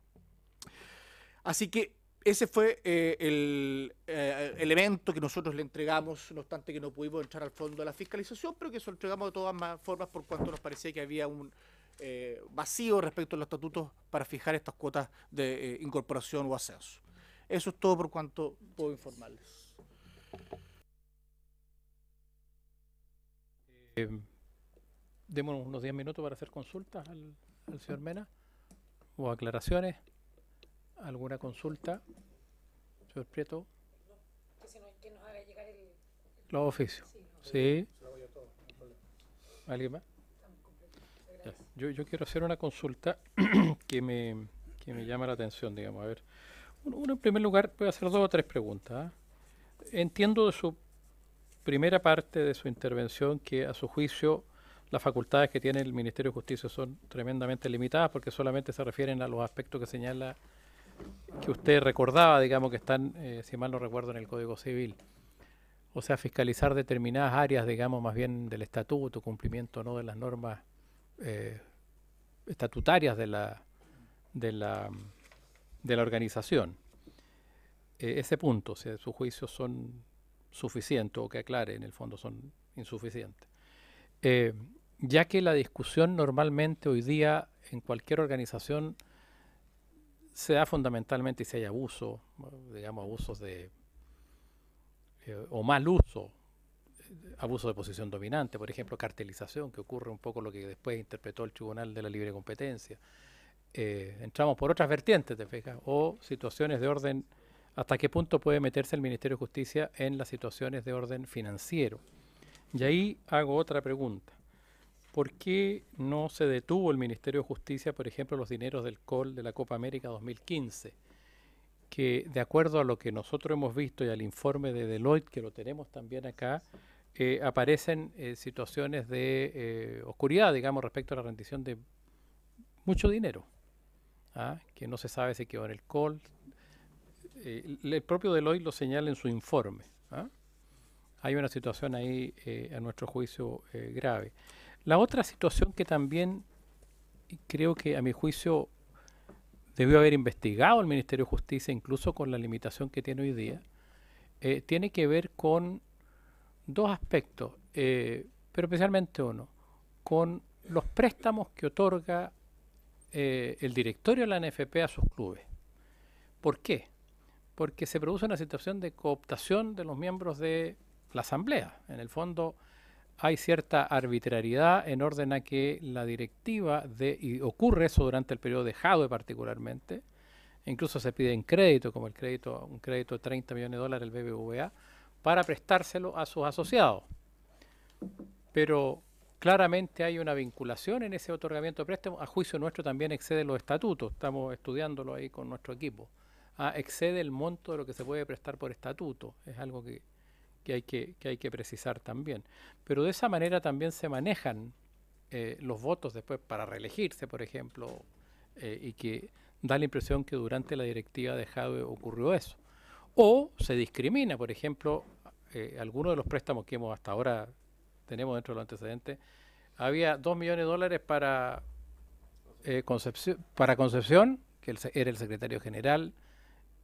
Así que ese fue el elemento que nosotros le entregamos, no obstante que no pudimos entrar al fondo de la fiscalización, pero que se lo entregamos de todas formas por cuanto nos parecía que había un vacío respecto a los estatutos para fijar estas cuotas de incorporación o ascenso. Eso es todo por cuanto puedo informarles. Démonos unos 10 minutos para hacer consultas al señor Mena o aclaraciones. ¿Alguna consulta? Señor Prieto. Que nos haga llegar los oficios. Sí. ¿Alguien más? Ya. Yo quiero hacer una consulta que me llama la atención, digamos. A ver, uno en primer lugar puede hacer 2 o 3 preguntas. Entiendo de su primera parte de su intervención que a su juicio las facultades que tiene el Ministerio de Justicia son tremendamente limitadas porque solamente se refieren a los aspectos que señala, que usted recordaba, digamos, que están, si mal no recuerdo, en el Código Civil. O sea, fiscalizar determinadas áreas, digamos, más bien del estatuto, cumplimiento no de las normas estatutarias de la organización. Ese punto, si a su juicio son suficientes o que aclare, en el fondo son insuficientes. Ya que la discusión normalmente hoy día en cualquier organización se da fundamentalmente si hay abuso, digamos abusos de o mal uso, abuso de posición dominante, por ejemplo cartelización, que ocurre un poco lo que después interpretó el Tribunal de la Libre Competencia. Entramos por otras vertientes, ¿te fijas? O situaciones de orden, hasta qué punto puede meterse el Ministerio de Justicia en las situaciones de orden financiero. Y ahí hago otra pregunta. ¿Por qué no se detuvo el Ministerio de Justicia, por ejemplo, los dineros del COL de la Copa América 2015? Que de acuerdo a lo que nosotros hemos visto y al informe de Deloitte, que lo tenemos también acá, aparecen situaciones de oscuridad, digamos, respecto a la rendición de mucho dinero, que no se sabe si quedó en el COL. El propio Deloitte lo señala en su informe. Hay una situación ahí, a nuestro juicio, grave. La otra situación que también creo que a mi juicio debió haber investigado el Ministerio de Justicia, incluso con la limitación que tiene hoy día, tiene que ver con dos aspectos, pero especialmente uno, con los préstamos que otorga el directorio de la NFP a sus clubes. ¿Por qué? Porque se produce una situación de cooptación de los miembros de la asamblea. En el fondo hay cierta arbitrariedad en orden a que la directiva y ocurre eso durante el periodo de Jadwe particularmente, incluso se pide en crédito, como un crédito de 30 millones de dólares el BBVA, para prestárselo a sus asociados. Pero claramente hay una vinculación en ese otorgamiento de préstamos, a juicio nuestro también excede los estatutos, estamos estudiándolo ahí con nuestro equipo, excede el monto de lo que se puede prestar por estatuto, es algo que hay que precisar también. Pero de esa manera también se manejan los votos después para reelegirse, por ejemplo, y que da la impresión que durante la directiva de Jadwe ocurrió eso. O se discrimina, por ejemplo, algunos de los préstamos que hasta ahora tenemos dentro de los antecedentes, había 2 millones de dólares para Concepción, que era el secretario general,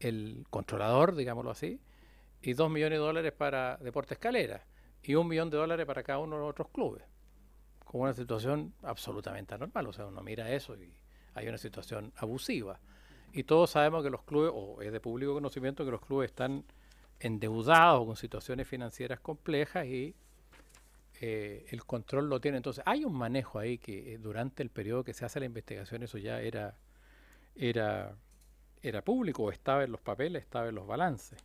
el controlador, digámoslo así, y 2 millones de dólares para Deportes Calera, y 1 millón de dólares para cada uno de los otros clubes, con una situación absolutamente anormal. O sea, uno mira eso y hay una situación abusiva. Y todos sabemos que los clubes, o es de público conocimiento, que los clubes están endeudados con situaciones financieras complejas y el control lo tiene. Entonces, hay un manejo ahí que durante el periodo que se hace la investigación eso ya era público, o estaba en los papeles, estaba en los balances.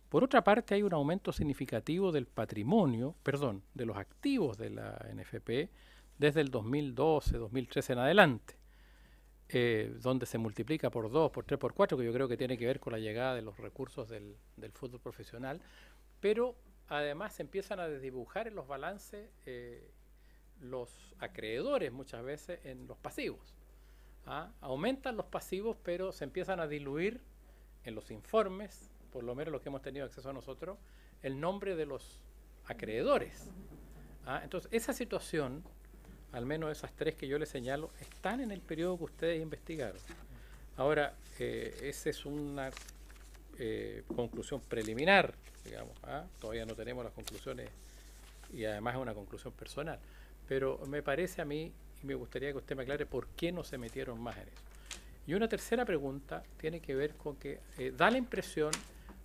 Por otra parte, hay un aumento significativo del patrimonio, de los activos de la NFP desde el 2012, 2013 en adelante, donde se multiplica por 2, por 3, por 4, que yo creo que tiene que ver con la llegada de los recursos del fútbol profesional, pero además se empiezan a desdibujar en los balances los acreedores muchas veces en los pasivos. Aumentan los pasivos, pero se empiezan a diluir en los informes, por lo menos los que hemos tenido acceso a nosotros, el nombre de los acreedores. Entonces, esa situación, al menos esas tres que yo les señalo, están en el periodo que ustedes investigaron. Ahora, esa es una conclusión preliminar, digamos. Todavía no tenemos las conclusiones y además es una conclusión personal. Pero me parece a mí, y me gustaría que usted me aclare por qué no se metieron más en eso. Y una tercera pregunta tiene que ver con que da la impresión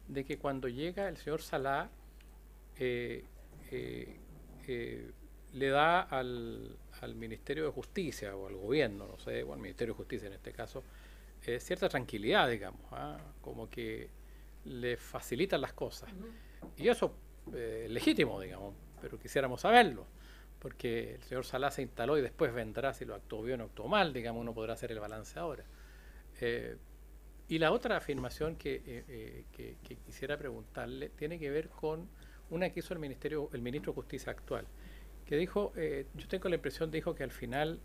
de que cuando llega el señor Salá le da al Ministerio de Justicia o al gobierno, no sé, o al Ministerio de Justicia en este caso, cierta tranquilidad, digamos, como que le facilitan las cosas. Y eso es legítimo, digamos, pero quisiéramos saberlo, porque el señor Salá se instaló y después vendrá si lo actuó bien o actuó mal, digamos, uno podrá hacer el balance ahora. Y la otra afirmación que quisiera preguntarle tiene que ver con Una que hizo el ministro de Justicia actual, que dijo, yo tengo la impresión, dijo que al final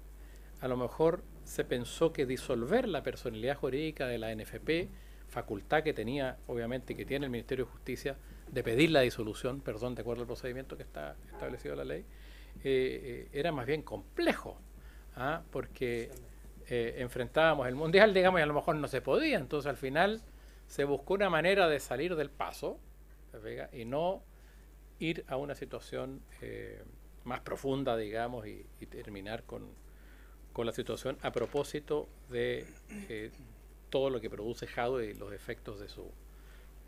a lo mejor se pensó que disolver la personalidad jurídica de la NFP, facultad que tenía, obviamente, que tiene el Ministerio de Justicia, de pedir la disolución, perdón, de acuerdo al procedimiento que está establecido en la ley, era más bien complejo, porque enfrentábamos el Mundial, digamos, y a lo mejor no se podía, entonces al final se buscó una manera de salir del paso, y no ir a una situación más profunda, digamos, y terminar con la situación a propósito de todo lo que produce Jadwe y los efectos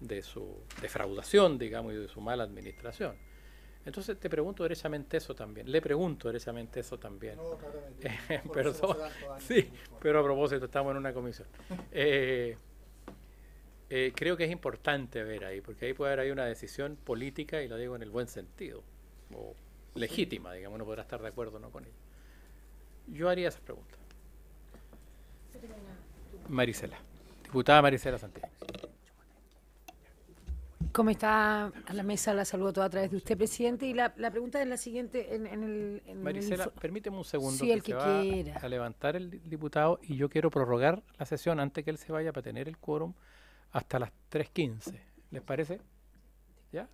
de su defraudación, digamos, y de su mala administración. Entonces te pregunto derechamente eso también, le pregunto derechamente eso también. No, perdón, sí, pero a propósito, estamos en una comisión. Creo que es importante ver ahí, porque ahí puede haber ahí una decisión política, y lo digo en el buen sentido, o legítima, digamos, uno podrá estar de acuerdo o no con ella. Yo haría esa pregunta. Marisela, diputada Marisela Santiago. ¿Cómo está a la mesa? La saludo toda a través de usted, presidente. Y la pregunta es la siguiente. Marisela, permíteme un segundo, sí, el que se va quiera. a levantar el diputado, y yo quiero prorrogar la sesión antes que él se vaya para tener el quórum hasta las 3:15. ¿Les parece? ¿Ya?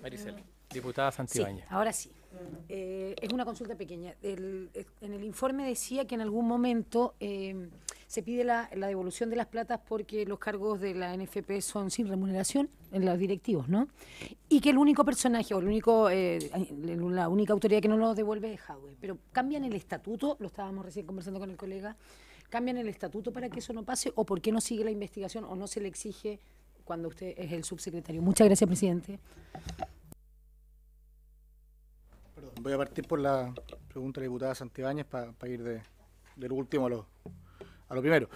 Marisela, diputada Santibáñez. Sí, ahora sí. Es una consulta pequeña. En el informe decía que en algún momento se pide la devolución de las platas porque los cargos de la NFP son sin remuneración en los directivos, ¿no? Y que el único personaje o la única autoridad que no lo devuelve es Jadwe. Pero cambian el estatuto, lo estábamos recién conversando con el colega, cambian el estatuto para que eso no pase, o por qué no sigue la investigación o no se le exige cuando usted es el subsecretario. Muchas gracias, presidente. Voy a partir por la pregunta de la diputada Santibáñez para ir de lo último a lo primero.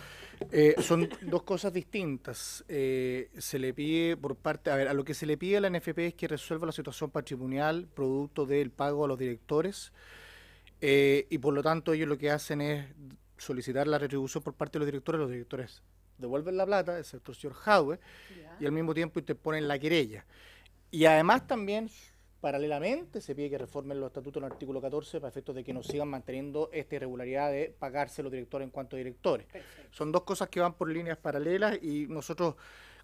Son dos cosas distintas. Se le pide por parte, a lo que se le pide a la NFP es que resuelva la situación patrimonial producto del pago a los directores, y por lo tanto ellos lo que hacen es solicitar la retribución por parte de los directores devuelven la plata, excepto el señor Jadwe, y al mismo tiempo interponen la querella. Y además también, paralelamente, se pide que reformen los estatutos en el artículo 14 para efectos de que no sigan manteniendo esta irregularidad de pagarse los directores en cuanto a directores. Perfecto. Son dos cosas que van por líneas paralelas, y nosotros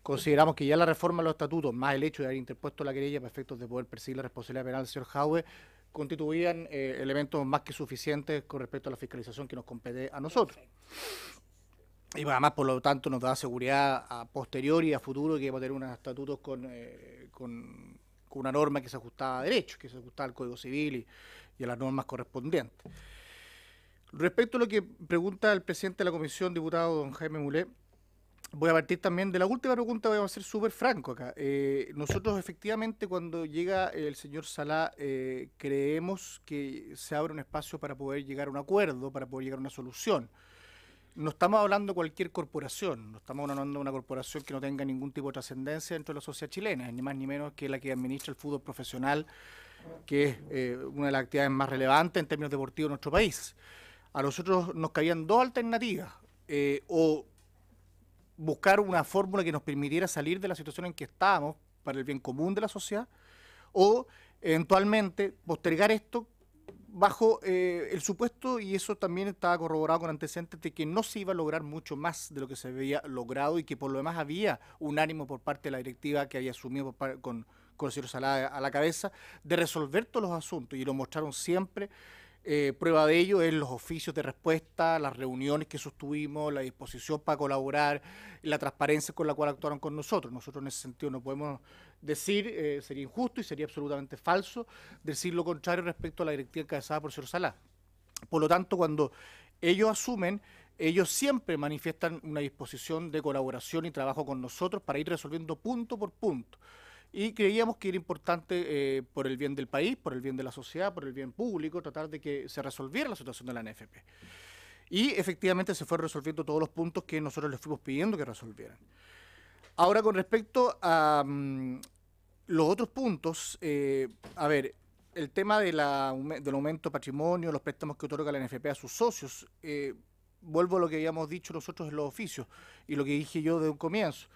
consideramos que ya la reforma de los estatutos, más el hecho de haber interpuesto la querella para efectos de poder perseguir la responsabilidad penal del señor Jadwe, constituían elementos más que suficientes con respecto a la fiscalización que nos compete a nosotros. Y además, por lo tanto, nos da seguridad a posteriori y a futuro que vamos a tener unos estatutos con una norma que se ajustaba a derecho, que se ajustaba al Código Civil y a las normas correspondientes. Respecto a lo que pregunta el presidente de la comisión, diputado don Jaime Mulet, voy a partir también de la última pregunta, voy a ser súper franco acá. Nosotros efectivamente, cuando llega el señor Salá, creemos que se abre un espacio para poder llegar a un acuerdo, para poder llegar a una solución. No estamos hablando de cualquier corporación, no estamos hablando de una corporación que no tenga ningún tipo de trascendencia dentro de la sociedad chilena, ni más ni menos que la que administra el fútbol profesional, que es una de las actividades más relevantes en términos deportivos de nuestro país. A nosotros nos caían dos alternativas, o buscar una fórmula que nos permitiera salir de la situación en que estábamos para el bien común de la sociedad, o eventualmente postergar esto bajo el supuesto, y eso también estaba corroborado con antecedentes, de que no se iba a lograr mucho más de lo que se había logrado, y que por lo demás había un ánimo por parte de la directiva que había asumido con el señor Salá a la cabeza de resolver todos los asuntos, y lo mostraron siempre. Prueba de ello es los oficios de respuesta, las reuniones que sostuvimos, la disposición para colaborar, la transparencia con la cual actuaron con nosotros. Nosotros en ese sentido no podemos decir, sería injusto y sería absolutamente falso decir lo contrario respecto a la directiva encabezada por el señor Salá. Por lo tanto, cuando ellos asumen, ellos siempre manifiestan una disposición de colaboración y trabajo con nosotros para ir resolviendo punto por punto. Y creíamos que era importante, por el bien del país, por el bien de la sociedad, por el bien público, tratar de que se resolviera la situación de la NFP. Y efectivamente se fueron resolviendo todos los puntos que nosotros les fuimos pidiendo que resolvieran. Ahora, con respecto a los otros puntos, el tema del aumento de patrimonio, los préstamos que otorga la NFP a sus socios, vuelvo a lo que habíamos dicho nosotros en los oficios y lo que dije yo de un comienzo.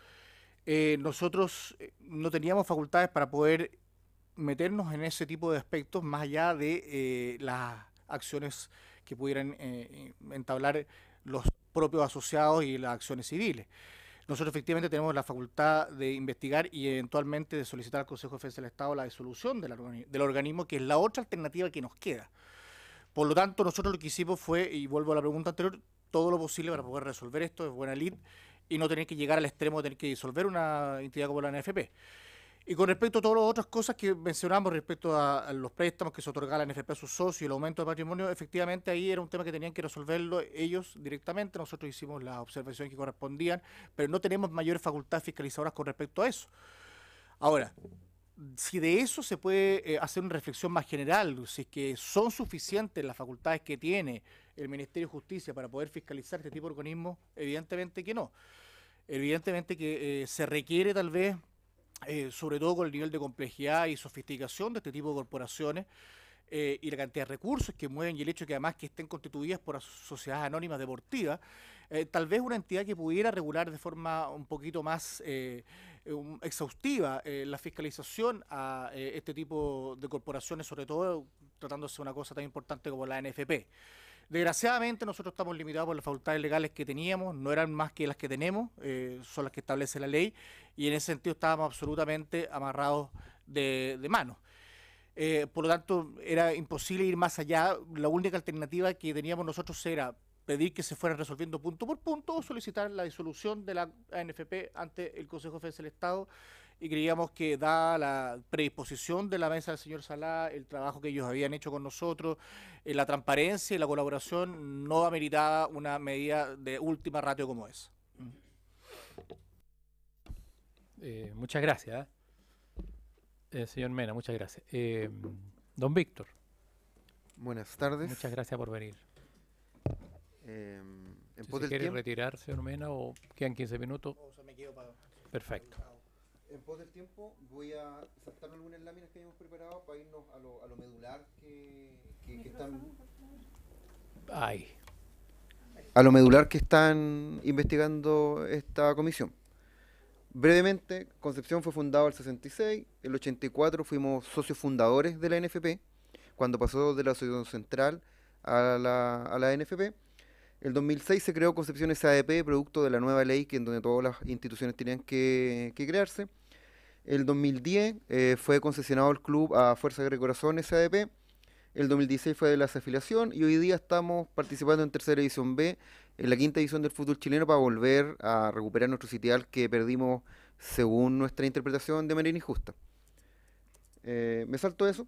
nosotros no teníamos facultades para poder meternos en ese tipo de aspectos más allá de las acciones que pudieran entablar los propios asociados y las acciones civiles. Nosotros efectivamente tenemos la facultad de investigar y eventualmente de solicitar al Consejo de Defensa del Estado la disolución del organismo, que es la otra alternativa que nos queda. Por lo tanto, nosotros lo que hicimos fue, y vuelvo a la pregunta anterior, todo lo posible para poder resolver esto de buena lid y no tener que llegar al extremo de tener que disolver una entidad como la NFP. Y con respecto a todas las otras cosas que mencionamos respecto a los préstamos que se otorgaba la NFP a sus socios y el aumento de patrimonio, efectivamente ahí era un tema que tenían que resolverlo ellos directamente. Nosotros hicimos las observaciones que correspondían, pero no tenemos mayores facultades fiscalizadoras con respecto a eso. Ahora, si de eso se puede hacer una reflexión más general, si es que son suficientes las facultades que tiene el Ministerio de Justicia para poder fiscalizar este tipo de organismos, evidentemente que no. Evidentemente que se requiere tal vez, sobre todo con el nivel de complejidad y sofisticación de este tipo de corporaciones y la cantidad de recursos que mueven y el hecho de que además que estén constituidas por sociedades anónimas deportivas, tal vez una entidad que pudiera regular de forma un poquito más exhaustiva la fiscalización a este tipo de corporaciones, sobre todo tratándose de una cosa tan importante como la NFP. Desgraciadamente nosotros estamos limitados por las facultades legales que teníamos, no eran más que las que tenemos, son las que establece la ley, y en ese sentido estábamos absolutamente amarrados de manos. Por lo tanto, era imposible ir más allá. La única alternativa que teníamos nosotros era pedir que se fueran resolviendo punto por punto o solicitar la disolución de la ANFP ante el Consejo de Defensa del Estado, y creíamos que dada la predisposición de la mesa del señor Salá, el trabajo que ellos habían hecho con nosotros, la transparencia y la colaboración, no ameritaba una medida de última ratio como esa. Muchas gracias. Señor Mena, muchas gracias. Don Víctor. Buenas tardes. Muchas gracias por venir. Si ¿Se quiere retirar, señor Mena, o quedan 15 minutos? Perfecto. En pos del tiempo voy a saltar algunas láminas que hayamos preparado para irnos a lo medular que están... Ay. A lo medular que están investigando esta comisión. Brevemente, Concepción fue fundado el 66, el 84 fuimos socios fundadores de la NFP, cuando pasó de la Asociación Central a la NFP. El 2006 se creó Concepción SADP, producto de la nueva ley que en donde todas las instituciones tenían que crearse. El 2010 fue concesionado el club a Fuerza Guerra y Corazón SADP. El 2016 fue de la desafiliación y hoy día estamos participando en Tercera División B, en la quinta división del fútbol chileno, para volver a recuperar nuestro sitial que perdimos según nuestra interpretación de manera injusta. Me salto eso.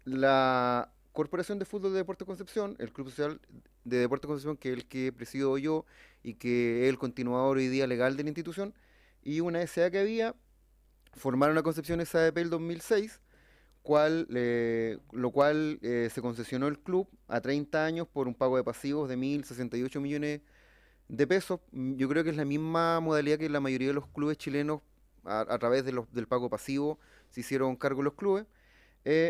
La Corporación de Fútbol de Deportes Concepción, el Club Social de Deportes Concepción, que es el que presido yo y que es el continuador hoy día legal de la institución, y una SA que había, formaron la Concepción SADP el 2006, lo cual se concesionó el club a 30 años por un pago de pasivos de 1.068 millones de pesos. Yo creo que es la misma modalidad que la mayoría de los clubes chilenos, a través del pago pasivo, se hicieron cargo los clubes,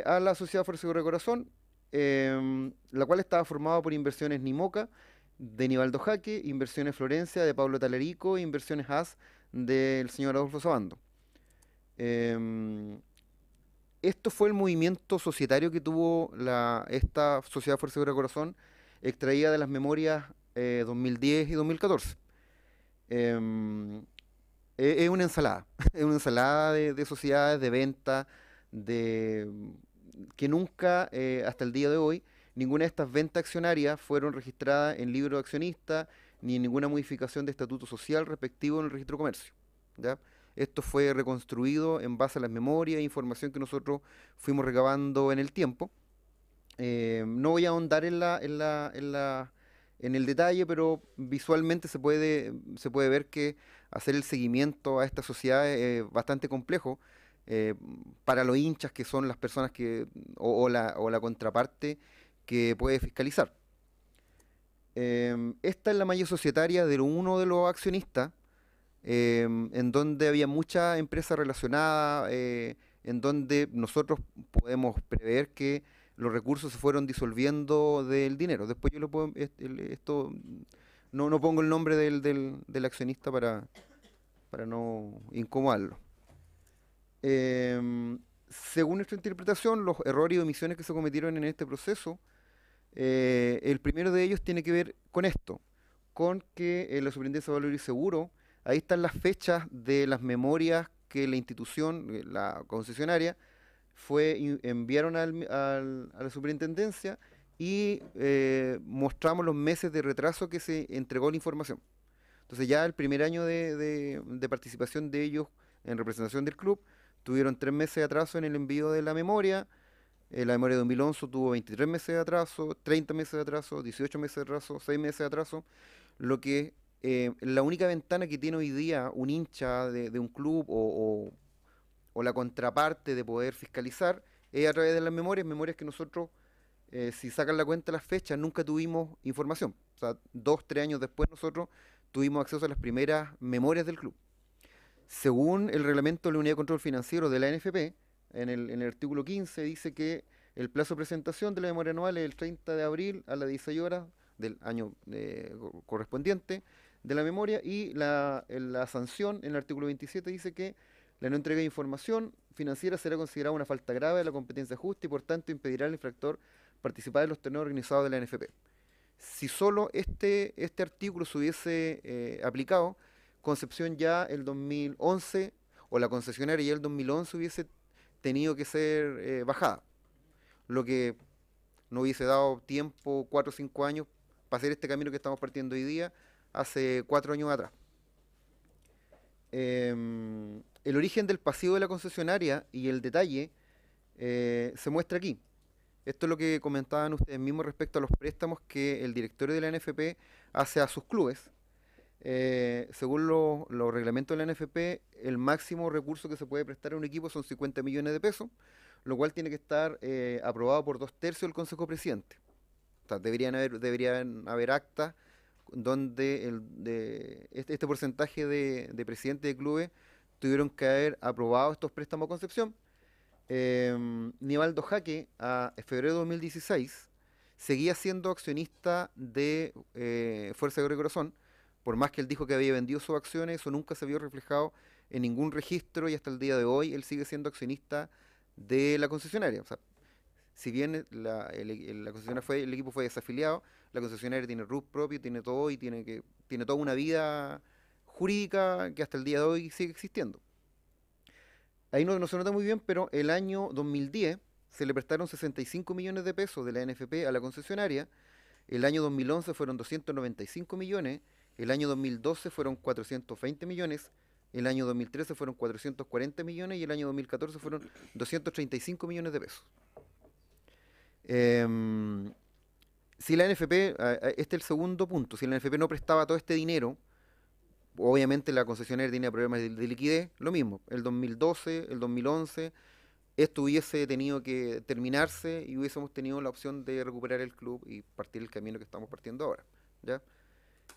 a la Sociedad Fuerza Guerra y Corazón, la cual estaba formada por Inversiones Nimoca, de Nivaldo Jaque, Inversiones Florencia, de Pablo Talarico, e Inversiones AS, del señor Adolfo Sabando. Esto fue el movimiento societario que tuvo esta Sociedad Fuerza Guerra y Corazón, extraída de las memorias 2010 y 2014. Es una ensalada, es una ensalada de sociedades, de venta, que nunca, hasta el día de hoy, ninguna de estas ventas accionarias fueron registradas en libro de accionistas, ni ninguna modificación de estatuto social respectivo en el registro de comercio, ¿ya? Esto fue reconstruido en base a las memorias e información que nosotros fuimos recabando en el tiempo. No voy a ahondar en el detalle, pero visualmente se puede ver que hacer el seguimiento a esta sociedad es bastante complejo para los hinchas, que son las personas o la contraparte que puede fiscalizar. Esta es la malla societaria de uno de los accionistas, en donde había muchas empresas relacionadas, en donde nosotros podemos prever que los recursos se fueron disolviendo del dinero. Después yo no pongo el nombre del accionista para para no incomodarlo. Según nuestra interpretación, los errores y omisiones que se cometieron en este proceso, el primero de ellos tiene que ver con esto, con que la Superintendencia de Valores y Seguro, ahí están las fechas de las memorias que la institución, la concesionaria, enviaron a la superintendencia y mostramos los meses de retraso que se entregó la información. Entonces ya el primer año de participación de ellos en representación del club, tuvieron 3 meses de atraso en el envío de la memoria. La memoria de 2011 tuvo 23 meses de atraso, 30 meses de atraso, 18 meses de atraso, 6 meses de atraso, lo que la única ventana que tiene hoy día un hincha de un club o la contraparte de poder fiscalizar es a través de las memorias que nosotros, si sacan la cuenta las fechas, nunca tuvimos información. O sea, 2, 3 años después nosotros tuvimos acceso a las primeras memorias del club. Según el reglamento de la Unidad de Control Financiero de la NFP, en el artículo 15 dice que el plazo de presentación de la memoria anual es el 30 de abril a las 16 horas del año correspondiente de la memoria, y la sanción en el artículo 27 dice que la no entrega de información financiera será considerada una falta grave de la competencia justa y por tanto impedirá al infractor participar en los torneos organizados de la NFP. Si solo este artículo se hubiese aplicado, Concepción ya el 2011, o la concesionaria ya el 2011 hubiese tenido que ser bajada, lo que no hubiese dado tiempo, 4 o 5 años, para hacer este camino que estamos partiendo hoy día, hace 4 años atrás. El origen del pasivo de la concesionaria y el detalle se muestra aquí. Esto es lo que comentaban ustedes mismos respecto a los préstamos que el directorio de la NFP hace a sus clubes. Según los reglamentos de la NFP, el máximo recurso que se puede prestar a un equipo son 50 millones de pesos, lo cual tiene que estar aprobado por 2/3 del Consejo Presidente. O sea, deberían haber actas donde este porcentaje de presidentes de clubes tuvieron que haber aprobado estos préstamos a Concepción. Nivaldo Jaque, a febrero de 2016, seguía siendo accionista de Fuerza de Corazón. Por más que él dijo que había vendido sus acciones, eso nunca se vio reflejado en ningún registro y hasta el día de hoy él sigue siendo accionista de la concesionaria. O sea, si bien la concesionaria el equipo fue desafiliado, la concesionaria tiene RUT propio, tiene todo y tiene toda una vida jurídica que hasta el día de hoy sigue existiendo. Ahí no se nota muy bien, pero el año 2010 se le prestaron 65 millones de pesos de la NFP a la concesionaria, el año 2011 fueron 295 millones, el año 2012 fueron 420 millones, el año 2013 fueron 440 millones y el año 2014 fueron 235 millones de pesos. Si la NFP, este es el segundo punto, si la NFP no prestaba todo este dinero, obviamente la concesionaria tenía problemas de liquidez, lo mismo, el 2012, el 2011, esto hubiese tenido que terminarse y hubiésemos tenido la opción de recuperar el club y partir el camino que estamos partiendo ahora, ¿ya?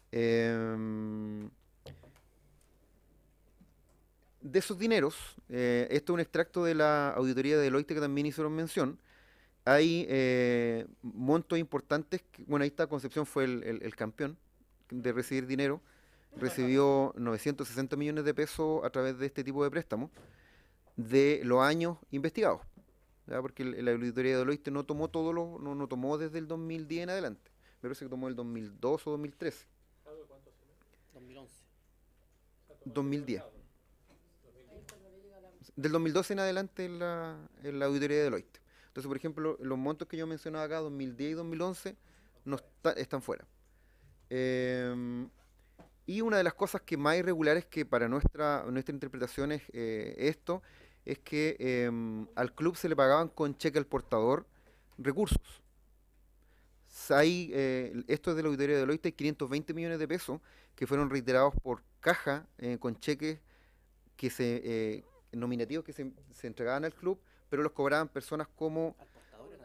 De esos dineros, esto es un extracto de la auditoría de Deloitte que también hicieron mención. Hay montos importantes, bueno, ahí está, Concepción fue el campeón de recibir dinero, recibió 960 millones de pesos a través de este tipo de préstamos de los años investigados, ¿ya? Porque la auditoría de Deloitte no tomó no tomó desde el 2010 en adelante, me parece que tomó el 2002 o 2013. 2011. 2010. Del 2012 en adelante en la auditoría de Deloitte. Entonces, por ejemplo, los montos que yo mencionaba acá, 2010 y 2011, no están fuera. Y una de las cosas que más irregulares que para nuestra interpretación es esto, es que al club se le pagaban con cheque al portador recursos. Hay, esto es de la auditoría de Deloitte, hay 520 millones de pesos que fueron reiterados por caja con cheques nominativos que se entregaban al club, pero los cobraban personas como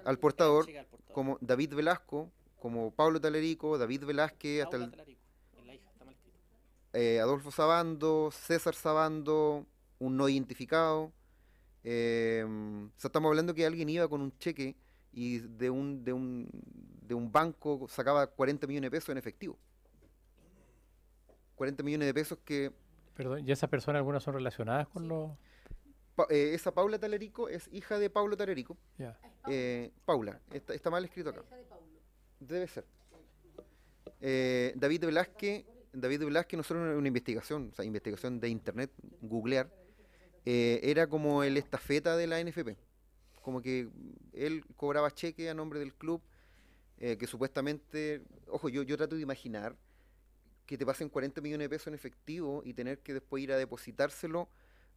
al portador, como David Velasco, como Pablo Talerico, David Velázquez, hasta Adolfo Sabando, César Sabando, un no identificado. O sea, estamos hablando que alguien iba con un cheque y de un banco sacaba 40 millones de pesos en efectivo. 40 millones de pesos que Perdón, ¿y esas personas algunas son relacionadas con los...? Esa Paula Talerico es hija de Paulo Talerico. Ya. Paula, está mal escrito acá. Debe ser. David Velázquez, nosotros en una investigación, o sea, investigación de internet, googlear, era como el estafeta de la NFP. Como que él cobraba cheque a nombre del club, que supuestamente, ojo, yo trato de imaginar que te pasen 40 millones de pesos en efectivo y tener que después ir a depositárselo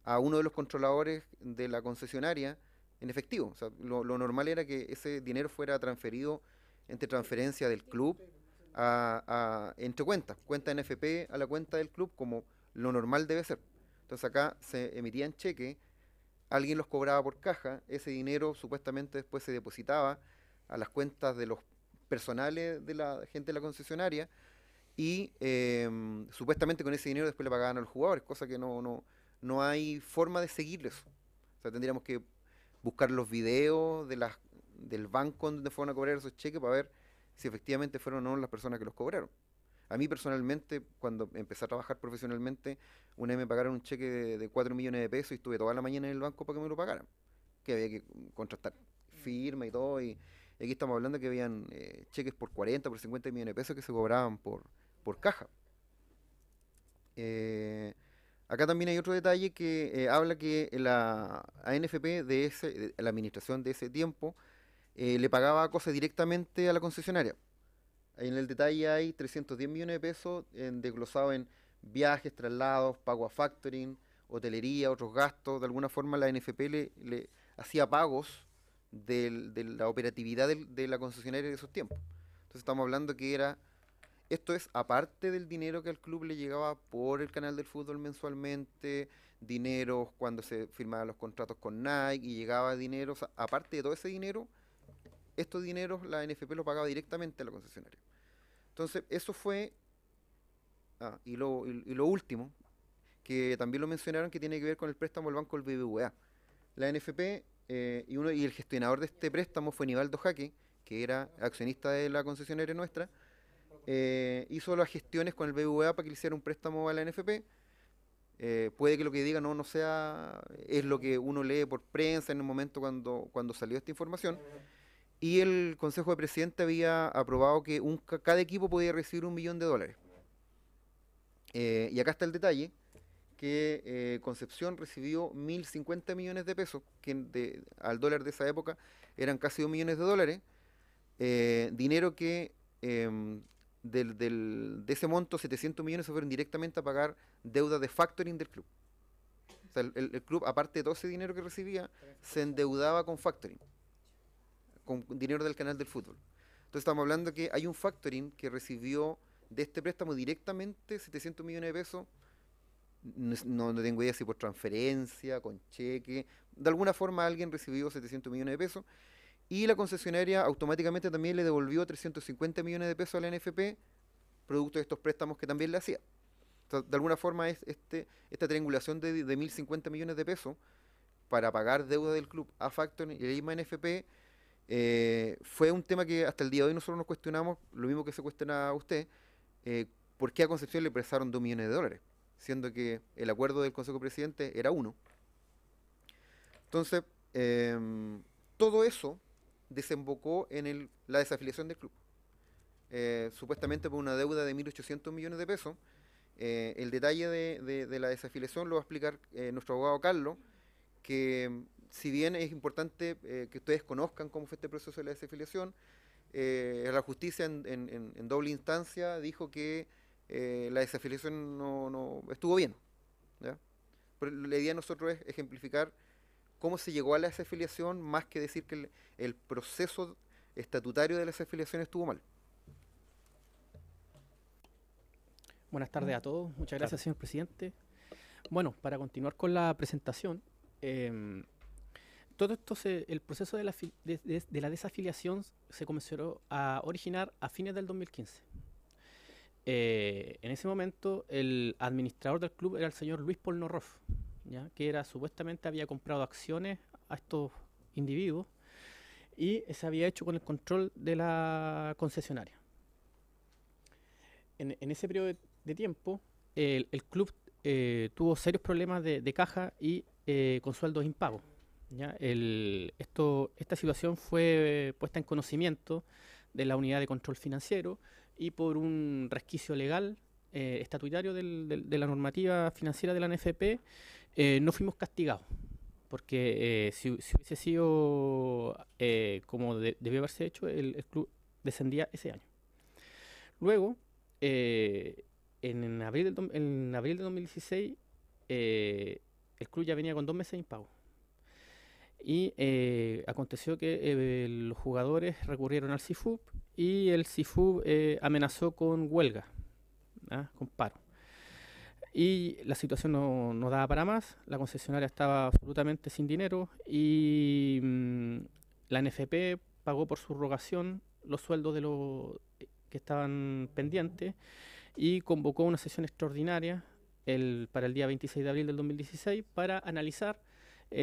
a uno de los controladores de la concesionaria en efectivo. O sea, lo normal era que ese dinero fuera transferido entre transferencia del club entre cuentas, cuenta NFP a la cuenta del club, como lo normal debe ser. Entonces acá se emitían cheques, alguien los cobraba por caja, ese dinero supuestamente después se depositaba a las cuentas de los personales de la gente de la concesionaria y supuestamente con ese dinero después le pagaban a los jugadores, cosa que no hay forma de seguirles. O sea, tendríamos que buscar los videos del banco donde fueron a cobrar esos cheques para ver si efectivamente fueron o no las personas que los cobraron. A mí personalmente, cuando empecé a trabajar profesionalmente, una vez me pagaron un cheque de 4 millones de pesos y estuve toda la mañana en el banco para que me lo pagaran. Que había que contrastar firma y todo. Y aquí estamos hablando que habían cheques por 40, por 50 millones de pesos que se cobraban por caja. Acá también hay otro detalle que habla que la ANFP la administración de ese tiempo, le pagaba cosas directamente a la concesionaria. Ahí en el detalle hay 310 millones de pesos desglosados en viajes, traslados, pago a factoring, hotelería, otros gastos. De alguna forma la NFP le hacía pagos de la operatividad de la concesionaria de esos tiempos. Entonces estamos hablando que esto es aparte del dinero que al club le llegaba por el canal del fútbol mensualmente, dinero cuando se firmaban los contratos con Nike y llegaba dinero, o sea, aparte de todo ese dinero, estos dineros la NFP lo pagaba directamente a la concesionaria. Entonces, eso fue... y lo último, que también lo mencionaron, que tiene que ver con el préstamo del banco del BBVA. La NFP y el gestionador de este préstamo fue Nivaldo Jaque, que era accionista de la concesionaria nuestra, hizo las gestiones con el BBVA para que le hiciera un préstamo a la NFP. Puede que lo que diga no sea, es lo que uno lee por prensa en el momento cuando salió esta información. Y el Consejo de Presidentes había aprobado que cada equipo podía recibir $1 millón. Y acá está el detalle, que Concepción recibió 1.050 millones de pesos, que al dólar de esa época eran casi $2 millones, dinero que de ese monto 700 millones se fueron directamente a pagar deuda de factoring del club. O sea, el club, aparte de todo ese dinero que recibía, se endeudaba con factoring, con dinero del canal del fútbol. Entonces estamos hablando que hay un factoring que recibió de este préstamo directamente 700 millones de pesos. No tengo idea si por transferencia, con cheque, de alguna forma alguien recibió 700 millones de pesos y la concesionaria automáticamente también le devolvió 350 millones de pesos a la NFP, producto de estos préstamos que también le hacía. Entonces, de alguna forma es esta triangulación de 1.050 millones de pesos para pagar deuda del club a factoring y la misma NFP. Fue un tema que hasta el día de hoy nosotros nos cuestionamos, lo mismo que se cuestiona a usted, ¿por qué a Concepción le prestaron $2 millones? Siendo que el acuerdo del Consejo Presidente era 1. Entonces, todo eso desembocó en la desafiliación del club. Supuestamente por una deuda de 1.800 millones de pesos. El detalle de la desafiliación lo va a explicar nuestro abogado Carlos, que si bien es importante que ustedes conozcan cómo fue este proceso de la desafiliación, la justicia en doble instancia dijo que la desafiliación no estuvo bien, ¿ya? Pero la idea de nosotros es ejemplificar cómo se llegó a la desafiliación, más que decir que el proceso estatutario de la desafiliación estuvo mal. Buenas tardes a todos. Muchas gracias, señor presidente. Bueno, para continuar con la presentación, todo esto, el proceso de la desafiliación se comenzó a originar a fines del 2015. En ese momento, el administrador del club era el señor Luis Polnorroff, ¿ya? Que supuestamente había comprado acciones a estos individuos y se había hecho con el control de la concesionaria. En ese periodo de tiempo, el club tuvo serios problemas de caja y con sueldos impagos. ¿Ya? Esta situación fue puesta en conocimiento de la Unidad de Control Financiero y por un resquicio legal estatutario de la normativa financiera de la NFP no fuimos castigados, porque si hubiese sido como debió haberse hecho, el club descendía ese año. Luego, en abril de 2016, el club ya venía con 2 meses de impago. Y aconteció que los jugadores recurrieron al CIFUB y el CIFUB amenazó con huelga, con paro. Y la situación no daba para más, la concesionaria estaba absolutamente sin dinero y la NFP pagó por subrogación los sueldos de los que estaban pendientes y convocó una sesión extraordinaria para el día 26 de abril del 2016 para analizar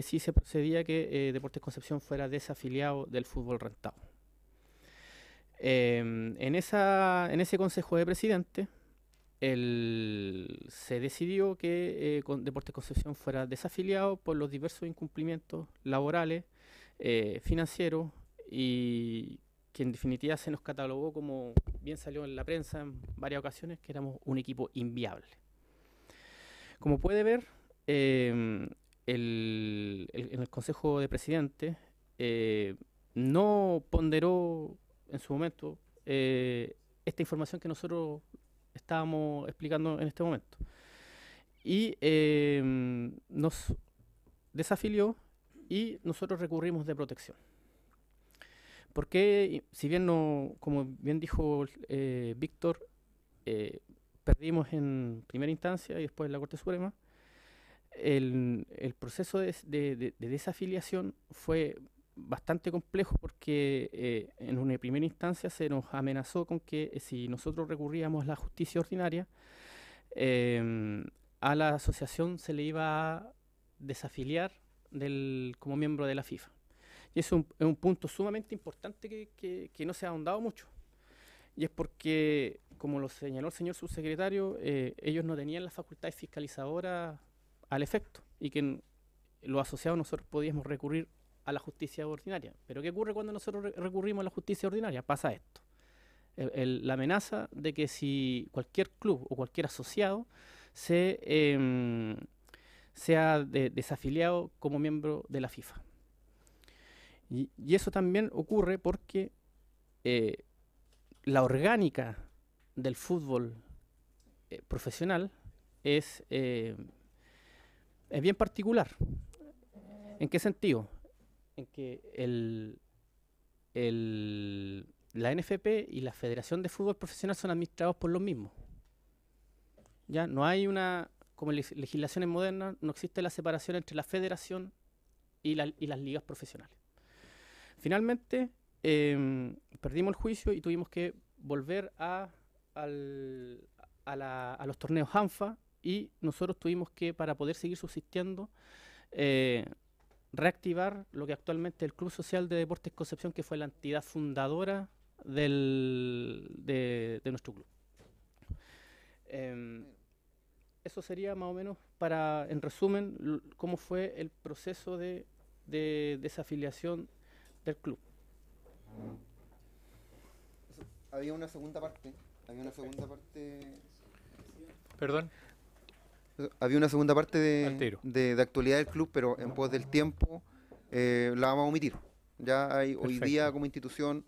si se procedía que Deportes Concepción fuera desafiliado del fútbol rentado. En ese Consejo de Presidentes se decidió que Deportes Concepción fuera desafiliado por los diversos incumplimientos laborales, financieros y que en definitiva se nos catalogó, como bien salió en la prensa en varias ocasiones, que éramos un equipo inviable. Como puede ver, en el Consejo de Presidentes no ponderó en su momento esta información que nosotros estábamos explicando en este momento. Y nos desafilió y nosotros recurrimos de protección. Porque, si bien como bien dijo Víctor, perdimos en primera instancia y después en la Corte Suprema, el proceso de desafiliación fue bastante complejo porque en una primera instancia se nos amenazó con que si nosotros recurríamos a la justicia ordinaria, a la asociación se le iba a desafiliar como miembro de la FIFA. Y eso es un punto sumamente importante que no se ha ahondado mucho. Y es porque, como lo señaló el señor subsecretario, ellos no tenían las facultades fiscalizadoras al efecto y que los asociados nosotros podíamos recurrir a la justicia ordinaria. Pero ¿qué ocurre cuando nosotros recurrimos a la justicia ordinaria? Pasa esto. La amenaza de que si cualquier club o cualquier asociado sea desafiliado como miembro de la FIFA. Y eso también ocurre porque la orgánica del fútbol profesional es bien particular. ¿En qué sentido? En que la NFP y la Federación de Fútbol Profesional son administrados por los mismos. Ya no hay como legislaciones modernas, no existe la separación entre la federación y las ligas profesionales. Finalmente, perdimos el juicio y tuvimos que volver a los torneos ANFA y nosotros tuvimos que, para poder seguir subsistiendo, reactivar lo que actualmente es el Club Social de Deportes Concepción, que fue la entidad fundadora de nuestro club. Eso sería más o menos, en resumen, cómo fue el proceso de desafiliación del club. Había una segunda parte. Perdón. Había una segunda parte Al tiro. de actualidad del club, pero en pos del tiempo la vamos a omitir. Ya hoy Perfecto. día como institución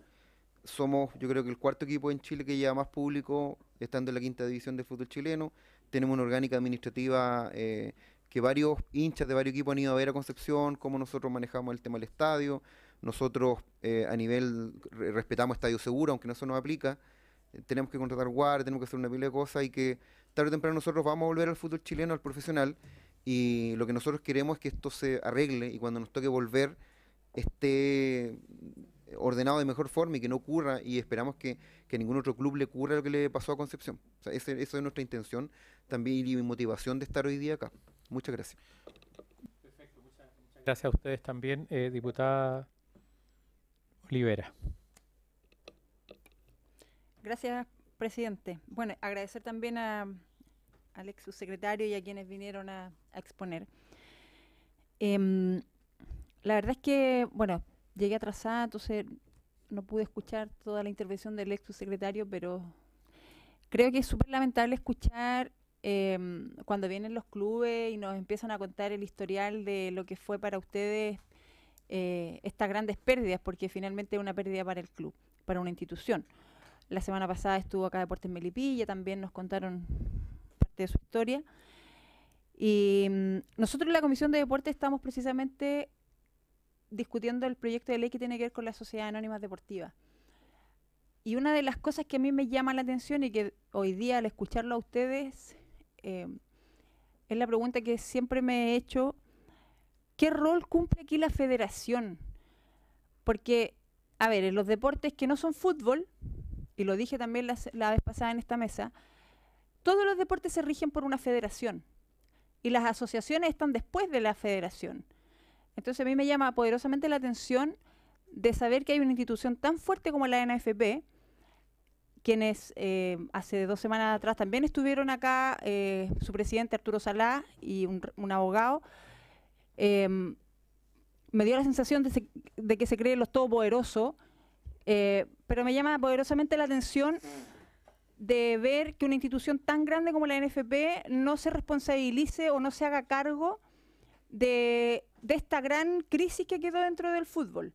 somos, yo creo que el cuarto equipo en Chile que lleva más público, estando en la quinta división del fútbol chileno. Tenemos una orgánica administrativa que varios hinchas de varios equipos han ido a ver a Concepción, cómo nosotros manejamos el tema del estadio. Nosotros a nivel respetamos estadio seguro, aunque no eso nos aplica. Tenemos que contratar guardias, tenemos que hacer una pila de cosas y que tarde o temprano nosotros vamos a volver al fútbol chileno, al profesional, y lo que nosotros queremos es que esto se arregle y cuando nos toque volver esté ordenado de mejor forma y que no ocurra, y esperamos que ningún otro club le ocurra lo que le pasó a Concepción. O sea, esa es nuestra intención también y mi motivación de estar hoy día acá. Muchas gracias. Perfecto, muchas gracias a ustedes también, diputada Olivera. Gracias, presidente. Bueno, agradecer también a al ex subsecretario y a quienes vinieron a exponer. La verdad es que, bueno, llegué atrasada, entonces no pude escuchar toda la intervención del ex subsecretario, pero creo que es súper lamentable escuchar cuando vienen los clubes y nos empiezan a contar el historial de lo que fue para ustedes estas grandes pérdidas, porque finalmente es una pérdida para el club, para una institución. La semana pasada estuvo acá Deportes Melipilla, también nos contaron parte de su historia. Y nosotros en la Comisión de Deportes estamos precisamente discutiendo el proyecto de ley que tiene que ver con las sociedades anónimas deportivas. Y una de las cosas que a mí me llama la atención y que hoy día al escucharlo a ustedes es la pregunta que siempre me he hecho: ¿qué rol cumple aquí la federación? Porque, a ver, en los deportes que no son fútbol, y lo dije también la vez pasada en esta mesa, todos los deportes se rigen por una federación y las asociaciones están después de la federación. Entonces a mí me llama poderosamente la atención de saber que hay una institución tan fuerte como la NFP, quienes hace 2 semanas atrás también estuvieron acá, su presidente Arturo Salá y un abogado. Me dio la sensación de que se creen los todopoderosos, pero me llama poderosamente la atención de ver que una institución tan grande como la NFP no se responsabilice o no se haga cargo de esta gran crisis que quedó dentro del fútbol.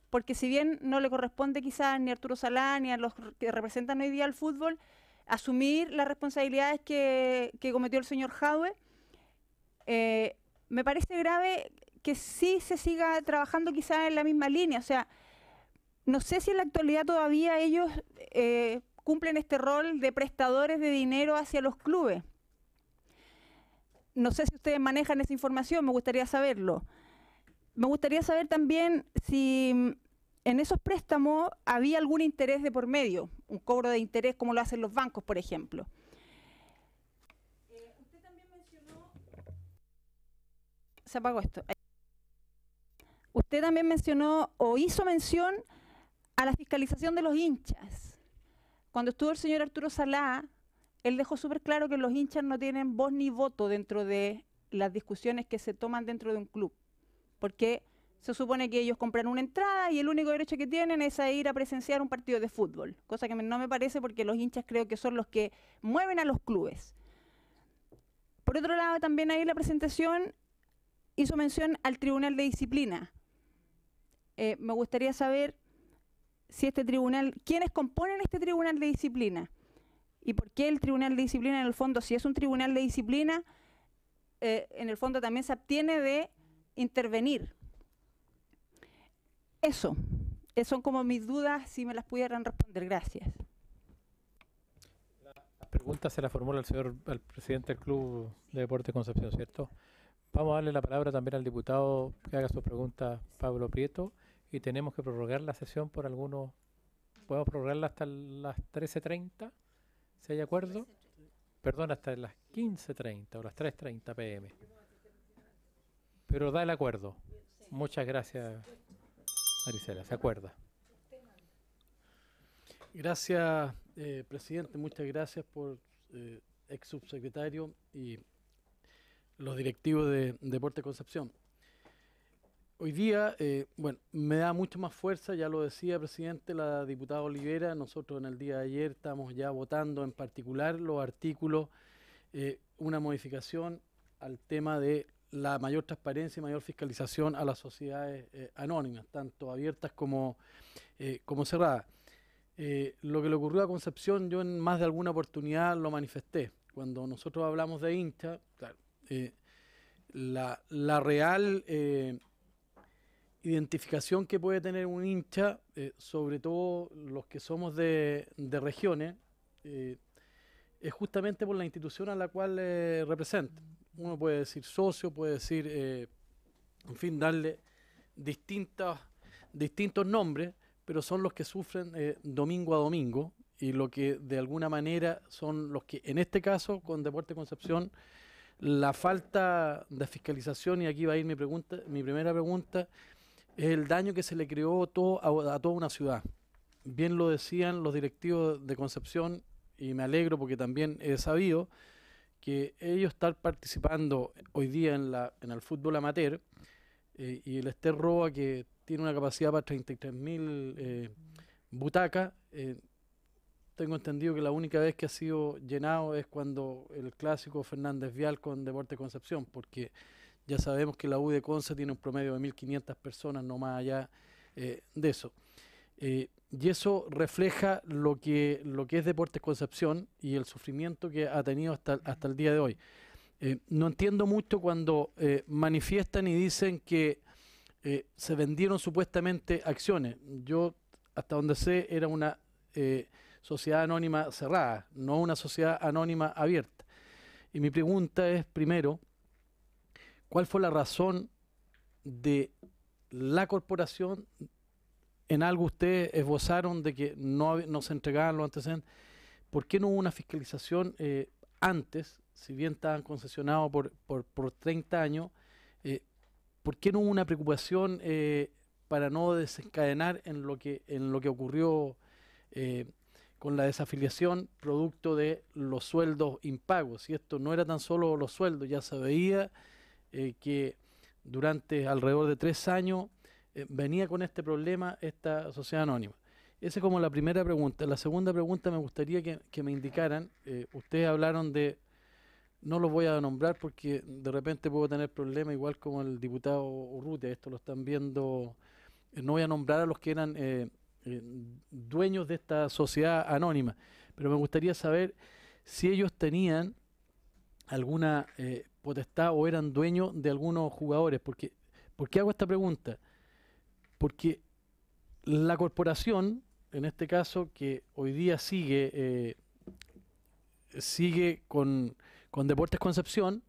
Porque si bien no le corresponde quizás ni a Arturo Salá ni a los que representan hoy día al fútbol asumir las responsabilidades que cometió el señor Jadwe, me parece grave que sí se siga trabajando quizás en la misma línea. O sea, no sé si en la actualidad todavía ellos cumplen este rol de prestadores de dinero hacia los clubes. No sé si ustedes manejan esa información, me gustaría saberlo. Me gustaría saber también si en esos préstamos había algún interés de por medio, un cobro de interés como lo hacen los bancos, por ejemplo. Usted también mencionó... Se apagó esto. Usted también mencionó o hizo mención a la fiscalización de los hinchas. Cuando estuvo el señor Arturo Salá, él dejó súper claro que los hinchas no tienen voz ni voto dentro de las discusiones que se toman dentro de un club, porque se supone que ellos compran una entrada y el único derecho que tienen es a ir a presenciar un partido de fútbol, cosa que no me parece, porque los hinchas creo que son los que mueven a los clubes. Por otro lado, también ahí la presentación hizo mención al Tribunal de Disciplina. Me gustaría saber si este tribunal, quiénes componen este Tribunal de Disciplina y por qué el Tribunal de Disciplina, en el fondo, si es un tribunal de disciplina, en el fondo también se abstiene de intervenir. Eso, son como mis dudas, si me las pudieran responder. Gracias. Las preguntas se las formula al presidente del Club de Deportes Concepción, ¿cierto? Vamos a darle la palabra también al diputado que haga sus preguntas, Pablo Prieto, y tenemos que prorrogar la sesión por algunos... ¿Podemos prorrogarla hasta las 13:30? ¿Si hay acuerdo? Perdón, hasta las 15:30 o las 3:30 p.m. Pero da el acuerdo. Muchas gracias, Marisela. ¿Se acuerda? Gracias, presidente. Muchas gracias por ex subsecretario y los directivos de Deportes Concepción. Hoy día, bueno, me da mucho más fuerza, ya lo decía, presidente, la diputada Olivera. Nosotros en el día de ayer estamos ya votando en particular los artículos, una modificación al tema de la mayor transparencia y mayor fiscalización a las sociedades anónimas, tanto abiertas como cerradas. Lo que le ocurrió a Concepción, yo en más de alguna oportunidad lo manifesté. Cuando nosotros hablamos de hincha, claro, la real identificación que puede tener un hincha, sobre todo los que somos de regiones, es justamente por la institución a la cual representa. Uno puede decir socio, puede decir, en fin, darle distintos nombres, pero son los que sufren domingo a domingo y lo que de alguna manera son los que, en este caso, con Deportes Concepción, la falta de fiscalización, y aquí va a ir mi primera pregunta, es el daño que se le creó a toda una ciudad. Bien lo decían los directivos de Concepción, y me alegro porque también he sabido que ellos están participando hoy día en el fútbol amateur, y el Ester Roa, que tiene una capacidad para 33.000 butacas, tengo entendido que la única vez que ha sido llenado es cuando el clásico Fernández Vial con Deportes Concepción, porque ya sabemos que la U de Conce tiene un promedio de 1.500 personas, no más allá de eso. Y eso refleja lo que es Deportes Concepción y el sufrimiento que ha tenido hasta el día de hoy. No entiendo mucho cuando manifiestan y dicen que se vendieron supuestamente acciones. Yo, hasta donde sé, era una sociedad anónima cerrada, no una sociedad anónima abierta. Y mi pregunta es, primero, ¿cuál fue la razón de la corporación? En algo ustedes esbozaron de que no se entregaban los antecedentes. ¿Por qué no hubo una fiscalización antes, si bien estaban concesionados por 30 años? ¿Por qué no hubo una preocupación para no desencadenar en lo que ocurrió con la desafiliación producto de los sueldos impagos? Y esto no era tan solo los sueldos, ya se veía que durante alrededor de 3 años venía con este problema esta sociedad anónima. Esa es como la primera pregunta. La segunda pregunta, me gustaría que me indicaran, ustedes hablaron de, no los voy a nombrar porque de repente puedo tener problemas, igual como el diputado Urrutia, esto lo están viendo, no voy a nombrar a los que eran dueños de esta sociedad anónima, pero me gustaría saber si ellos tenían alguna potestad o eran dueños de algunos jugadores. ¿Por qué hago esta pregunta? Porque la corporación, en este caso, que hoy día sigue con Deportes Concepción,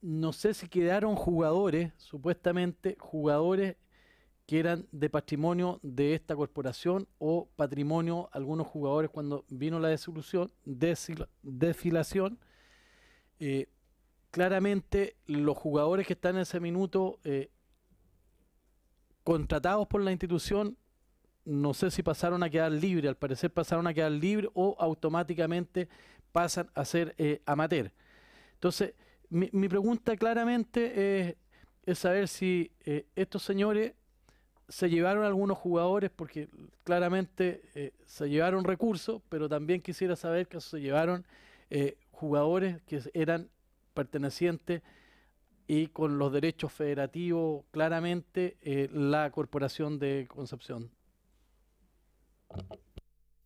no sé si quedaron jugadores, supuestamente jugadores que eran de patrimonio de esta corporación o patrimonio algunos jugadores cuando vino la desfilación. Claramente los jugadores que están en ese minuto contratados por la institución, no sé si pasaron a quedar libres, al parecer pasaron a quedar libres o automáticamente pasan a ser amateur. Entonces, mi pregunta claramente es saber si estos señores se llevaron algunos jugadores, porque claramente se llevaron recursos, pero también quisiera saber que se llevaron jugadores que eran pertenecientes y con los derechos federativos claramente la Corporación de Concepción.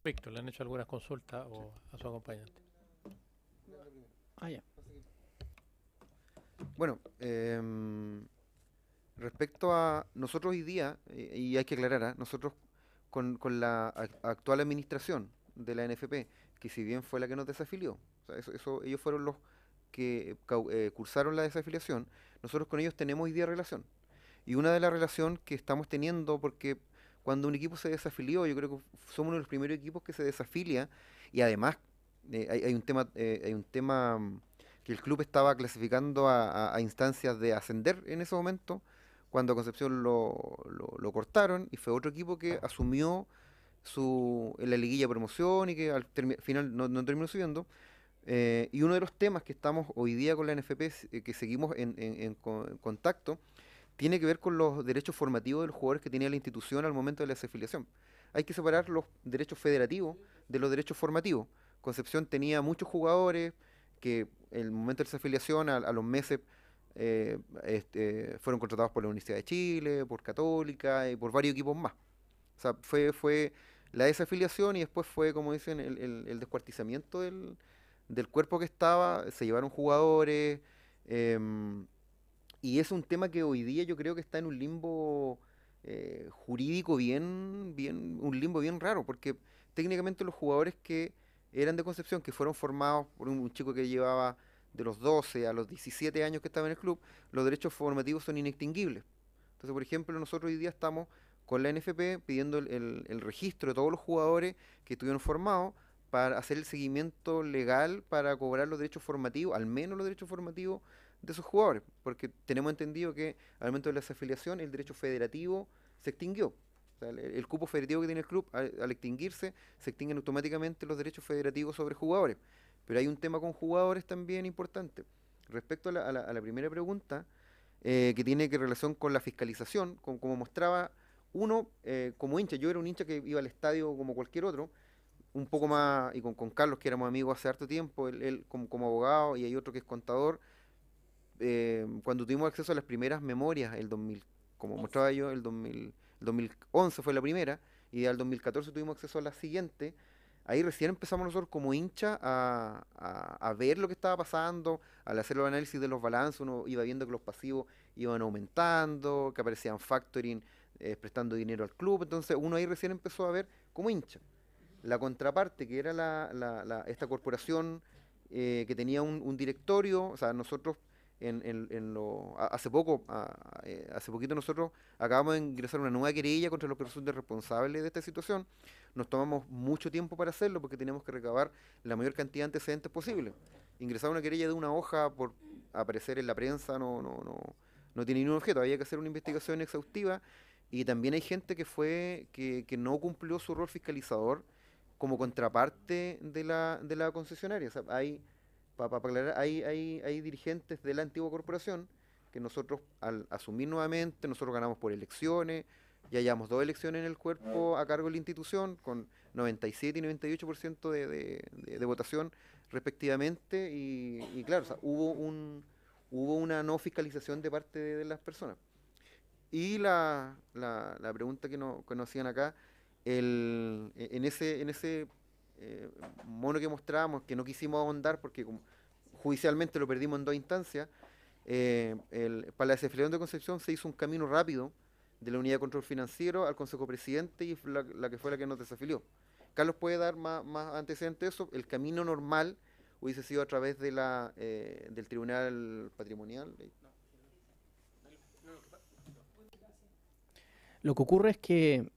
Víctor, ¿le han hecho algunas consultas o a su acompañante? Ya. Bueno, respecto a nosotros hoy día, y hay que aclarar, nosotros con la actual administración de la NFP, que si bien fue la que nos desafilió, o sea, ellos fueron los que cursaron la desafiliación, nosotros con ellos tenemos hoy día relación. Y una de las relaciones que estamos teniendo, porque cuando un equipo se desafilió, yo creo que somos uno de los primeros equipos que se desafilia, y además hay un tema que el club estaba clasificando a instancias de ascender en ese momento, cuando a Concepción lo cortaron, y fue otro equipo que asumió en la liguilla promoción y que al final no terminó subiendo. Y uno de los temas que estamos hoy día con la NFP, que seguimos en contacto, tiene que ver con los derechos formativos de los jugadores que tenía la institución al momento de la desafiliación. Hay que separar los derechos federativos de los derechos formativos. Concepción tenía muchos jugadores que en el momento de la desafiliación, a los meses, fueron contratados por la Universidad de Chile, por Católica y por varios equipos más. O sea, fue la desafiliación y después fue, como dicen, el descuartizamiento del cuerpo que estaba, se llevaron jugadores, y es un tema que hoy día yo creo que está en un limbo jurídico un limbo bien raro, porque técnicamente los jugadores que eran de Concepción, que fueron formados por un chico que llevaba de los 12 a los 17 años que estaba en el club, los derechos formativos son inextinguibles. Entonces, por ejemplo, nosotros hoy día estamos con la NFP pidiendo el registro de todos los jugadores que estuvieron formados para hacer el seguimiento legal para cobrar los derechos formativos, al menos los derechos formativos de esos jugadores, porque tenemos entendido que al momento de la desafiliación el derecho federativo se extinguió. O sea, el cupo federativo que tiene el club, al extinguirse, se extinguen automáticamente los derechos federativos sobre jugadores. Pero hay un tema con jugadores también importante. Respecto a la primera pregunta, que tiene que relación con la fiscalización, como mostraba uno, como hincha, yo era un hincha que iba al estadio como cualquier otro, un poco más, y con Carlos, que éramos amigos hace harto tiempo, él como abogado, y hay otro que es contador. Cuando tuvimos acceso a las primeras memorias, el 2000, como mostraba yo, el 2011 fue la primera, y al 2014 tuvimos acceso a la siguiente. Ahí recién empezamos nosotros como hincha a ver lo que estaba pasando, al hacer los análisis de los balances, uno iba viendo que los pasivos iban aumentando, que aparecían factoring, prestando dinero al club. Entonces uno ahí recién empezó a ver como hincha. La contraparte, que era esta corporación que tenía un directorio, o sea, nosotros hace poquito nosotros acabamos de ingresar una nueva querella contra los presuntos responsables de esta situación. Nos tomamos mucho tiempo para hacerlo porque teníamos que recabar la mayor cantidad de antecedentes posible. Ingresar una querella de una hoja por aparecer en la prensa no tiene ningún objeto, había que hacer una investigación exhaustiva, y también hay gente que no cumplió su rol fiscalizador como contraparte de la concesionaria. O sea, para aclarar, hay dirigentes de la antigua corporación que nosotros, al asumir nuevamente, nosotros ganamos por elecciones, ya llevamos 2 elecciones en el cuerpo a cargo de la institución, con 97 y 98% de votación respectivamente, y claro, o sea, hubo una no fiscalización de parte de las personas. Y la pregunta que nos hacían acá, en ese mono que mostramos, que no quisimos ahondar porque judicialmente lo perdimos en 2 instancias, para la desafiliación de Concepción se hizo un camino rápido de la Unidad de Control Financiero al Consejo Presidente, y la que fue la que nos desafilió. Carlos puede dar más antecedentes de eso. El camino normal hubiese sido a través de del Tribunal Patrimonial. Lo que ocurre es que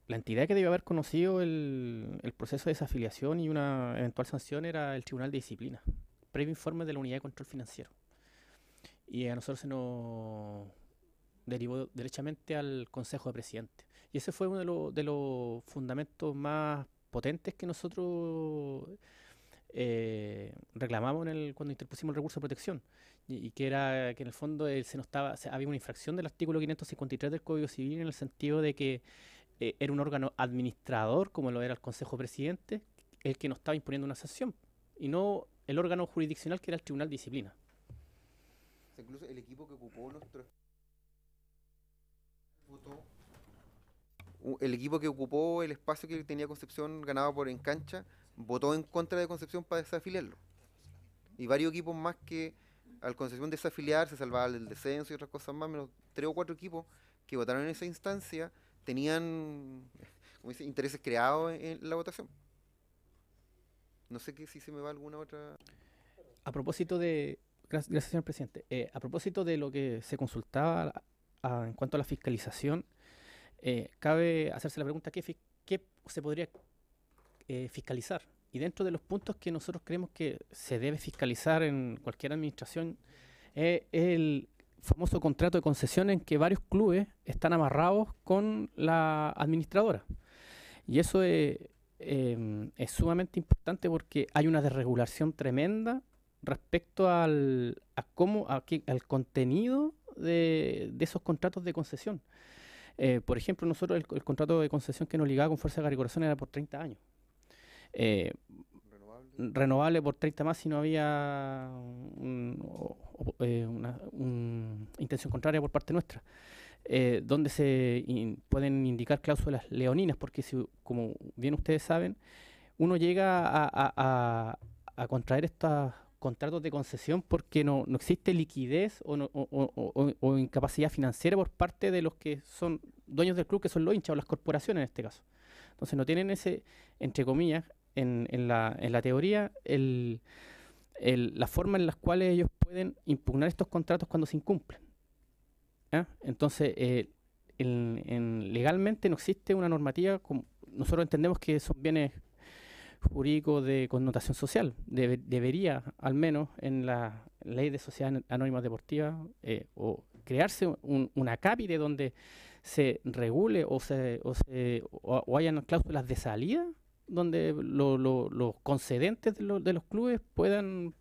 la entidad que debió haber conocido el proceso de desafiliación y una eventual sanción era el Tribunal de Disciplina, previo informe de la Unidad de Control Financiero. Y a nosotros se nos derivó derechamente al Consejo de Presidentes. Y ese fue uno de los fundamentos más potentes que nosotros reclamamos cuando interpusimos el recurso de protección, y que era que en el fondo había una infracción del artículo 553 del Código Civil, en el sentido de que era un órgano administrador, como lo era el Consejo Presidente, el que nos estaba imponiendo una sanción, y no el órgano jurisdiccional, que era el Tribunal de Disciplina. O sea, incluso el equipo que ocupó el equipo que ocupó el espacio que tenía Concepción ganado por Encancha votó en contra de Concepción para desafiliarlo. Y varios equipos más que al Concepción desafiliar se salvaban del descenso y otras cosas más, menos 3 o 4 equipos que votaron en esa instancia tenían, como dice, intereses creados en la votación. No sé si se me va alguna otra. A propósito de... Gracias, señor presidente. A propósito de lo que se consultaba en cuanto a la fiscalización, cabe hacerse la pregunta, ¿qué se podría fiscalizar? Y dentro de los puntos que nosotros creemos que se debe fiscalizar en cualquier administración, es el famoso contrato de concesión en que varios clubes están amarrados con la administradora. Y eso es sumamente importante porque hay una desregulación tremenda respecto al contenido de esos contratos de concesión. Por ejemplo, nosotros el contrato de concesión que nos ligaba con Fuerza de Corazón era por 30 años. Renovable por 30 más si no había una intención contraria por parte nuestra. Donde se pueden indicar cláusulas leoninas, porque como bien ustedes saben, uno llega a contraer estos contratos de concesión porque no existe liquidez o incapacidad financiera por parte de los que son dueños del club, que son los hinchas o las corporaciones en este caso. Entonces no tienen ese, entre comillas, en la teoría, la forma en la cual ellos pueden impugnar estos contratos cuando se incumplen. Entonces, legalmente no existe una normativa, como nosotros entendemos que son bienes jurídicos de connotación social. Debería, al menos en la ley de sociedades anónimas deportivas, o crearse una cápite donde se regule o hayan cláusulas de salida donde los concedentes de los clubes puedan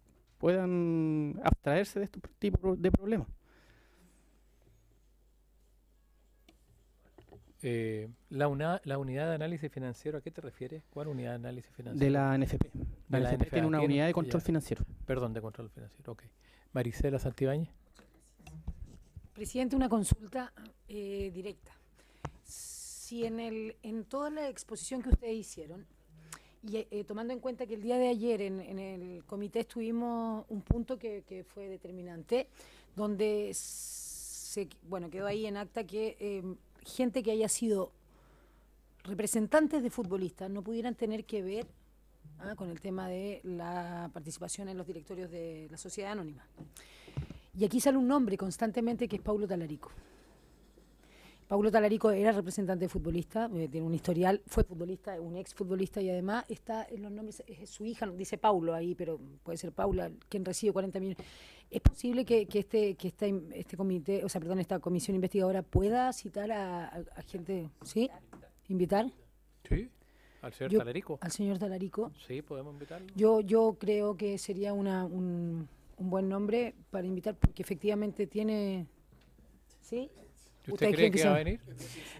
abstraerse de estos tipos de problemas. La unidad de análisis financiero, ¿a qué te refieres? ¿Cuál unidad de análisis financiero? De la NFP. La De la NFP tiene una NFP, unidad de control ya. financiero. Perdón, de control financiero, ok. Maricela Santibáñez. Presidente, una consulta directa. Si en toda la exposición que ustedes hicieron, y tomando en cuenta que el día de ayer en el comité estuvimos un punto que fue determinante, donde quedó ahí en acta que gente que haya sido representantes de futbolistas no pudieran tener que ver con el tema de la participación en los directorios de la sociedad anónima. Y aquí sale un nombre constantemente que es Paulo Talarico. Paulo Talarico era representante de futbolista, tiene un historial, fue futbolista, un ex futbolista y además está en los nombres, es su hija, dice Paulo ahí, pero puede ser Paula, quien recibe 40 millones. ¿Es posible que este comité, esta comisión investigadora pueda citar a gente, ¿sí? ¿Invitar? Sí, al señor Talarico. Al señor Talarico. Sí, podemos invitarlo. Yo creo que sería un buen nombre para invitar, porque efectivamente tiene... ¿Sí? ¿Usted cree que va a venir?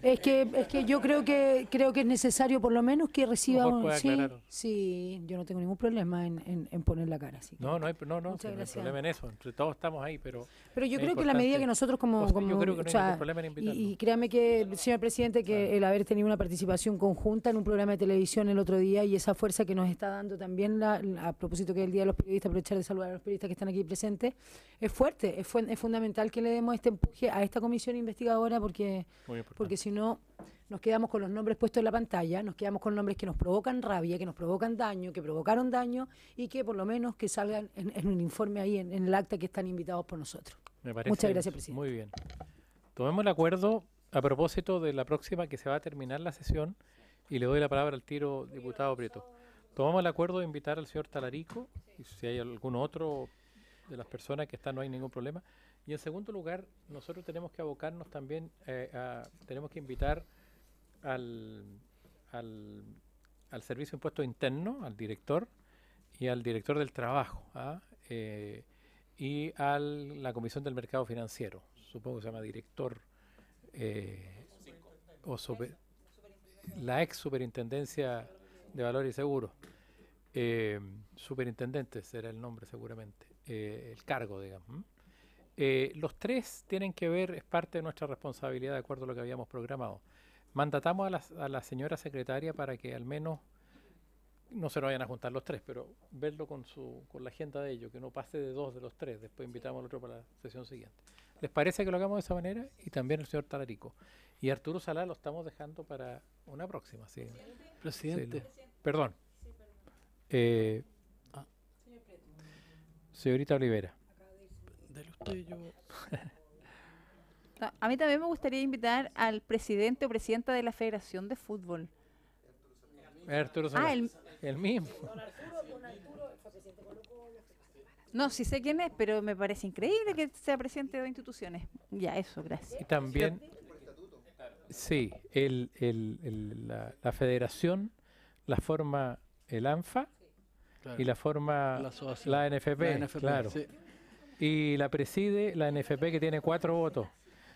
Es que yo creo que es necesario por lo menos que reciba Mejor puede aclarar. Sí, yo no tengo ningún problema en poner la cara. Así que No hay muchas no hay gracias. problema en eso. Entre todos estamos ahí, pero yo es creo que la medida importante. que nosotros como yo creo que no hay ningún problema en invitarlo. y créame que, señor presidente, que el haber tenido una participación conjunta en un programa de televisión el otro día y esa fuerza que nos está dando también a propósito que es el Día de los Periodistas, aprovechar de saludar a los periodistas que están aquí presentes, es fuerte, es fundamental que le demos este empuje a esta comisión investigadora porque si no nos quedamos con los nombres puestos en la pantalla, nos quedamos con nombres que nos provocan rabia, que nos provocan daño, que provocaron daño y que por lo menos que salgan en un informe ahí en el acta que están invitados por nosotros. Muchas gracias, presidente. Muy bien. Tomemos el acuerdo a propósito de la próxima que se va a terminar la sesión y le doy la palabra al tiro, diputado Prieto. Tomamos el acuerdo de invitar al señor Talarico y si hay algún otro de las personas que están no hay ningún problema. Y en segundo lugar, nosotros tenemos que abocarnos también, tenemos que invitar al Servicio de Impuestos Internos, al director y al director del trabajo, y a la Comisión del Mercado Financiero, supongo que se llama director, la ex Superintendencia de Valores y Seguros, superintendente será el nombre seguramente, el cargo, digamos. Los tres tienen que ver, es parte de nuestra responsabilidad de acuerdo a lo que habíamos programado. Mandatamos a la señora secretaria para que al menos no se nos vayan a juntar los tres, pero verlo con la agenda de ellos, que no pase de 2 de los 3, después invitamos al otro para la sesión siguiente. ¿Les parece que lo hagamos de esa manera? Y también el señor Talarico. Y Arturo Salá lo estamos dejando para una próxima. ¿Sí? Presidente. Sí, perdón. Señorita Olivera. Dele usted, yo... No, a mí también me gustaría invitar al presidente o presidenta de la Federación de Fútbol. Arturo Salá. El mismo. No, sí sé quién es, pero me parece increíble que sea presidente de dos instituciones. Ya, eso, gracias. Y también, sí, la federación la forma el ANFA Claro. y la forma asociación. la NFP, claro. Sí. Y la preside la NFP que tiene 4 votos.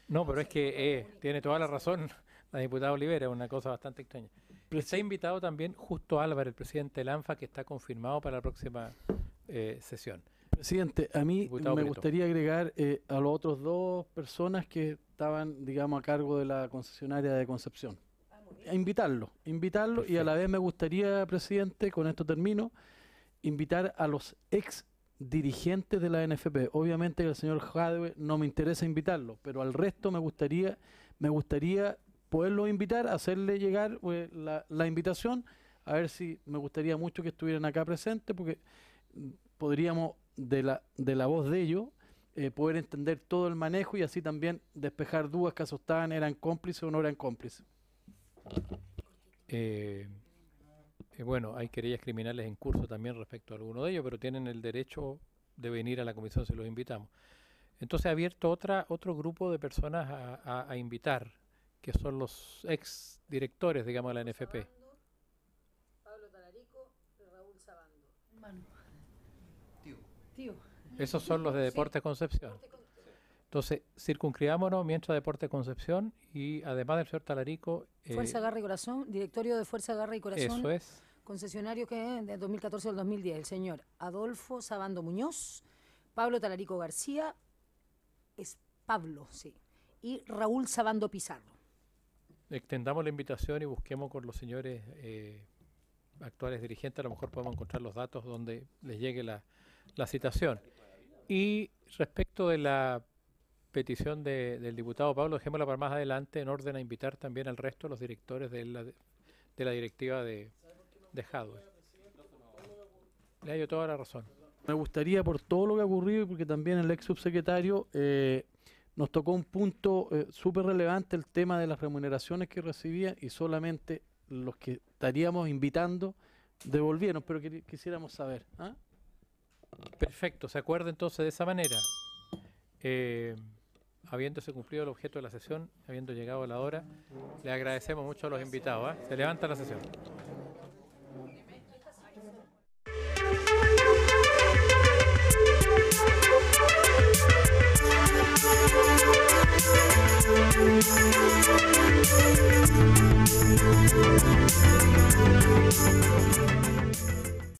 No, pero es que tiene toda la razón la diputada Olivera, es una cosa bastante extraña. Se ha invitado también Justo Álvarez, el presidente del ANFA, que está confirmado para la próxima sesión. Presidente, a mí Diputado me Prieto. gustaría agregar a los otros 2 personas que estaban, digamos, a cargo de la concesionaria de Concepción. A invitarlo y a la vez me gustaría, presidente, con esto termino, invitar a los ex dirigentes de la NFP. Obviamente que el señor Jadwe no me interesa invitarlo, pero al resto me gustaría poderlo invitar, hacerle llegar la invitación, a ver si me gustaría mucho que estuvieran acá presentes, porque podríamos de la voz de ellos poder entender todo el manejo y así también despejar dudas que eran cómplices o no eran cómplices. Bueno, hay querellas criminales en curso también respecto a alguno de ellos, pero tienen el derecho de venir a la comisión si los invitamos. Entonces ha abierto otro grupo de personas a invitar, que son los ex directores, digamos, de la NFP. Pablo Pablo Talarico y Raúl Sabando. Hermano. Tío. Esos son los de Deportes Concepción. Entonces, circunscribámonos mientras Deportes Concepción y además del señor Talarico. Fuerza, Garra y Corazón, directorio de Fuerza, Garra y Corazón. Eso es. Concesionario que es de 2014 al 2010, el señor Adolfo Sabando Muñoz, Pablo Talarico García, es Pablo, sí, y Raúl Sabando Pizarro. Extendamos la invitación y busquemos con los señores actuales dirigentes, a lo mejor podemos encontrar los datos donde les llegue la citación. Y respecto de la petición del diputado Pablo, dejémosla para más adelante en orden a invitar también al resto de los directores de la directiva de Hadwe. Le hallo toda la razón. Me gustaría, por todo lo que ha ocurrido, porque también el ex subsecretario nos tocó un punto súper relevante, el tema de las remuneraciones que recibía, y solamente los que estaríamos invitando devolvieron, pero quisiéramos saber. ¿Ah? Perfecto, ¿se acuerda entonces de esa manera? Habiéndose cumplido el objeto de la sesión, habiendo llegado la hora, le agradecemos mucho a los invitados. Se levanta la sesión.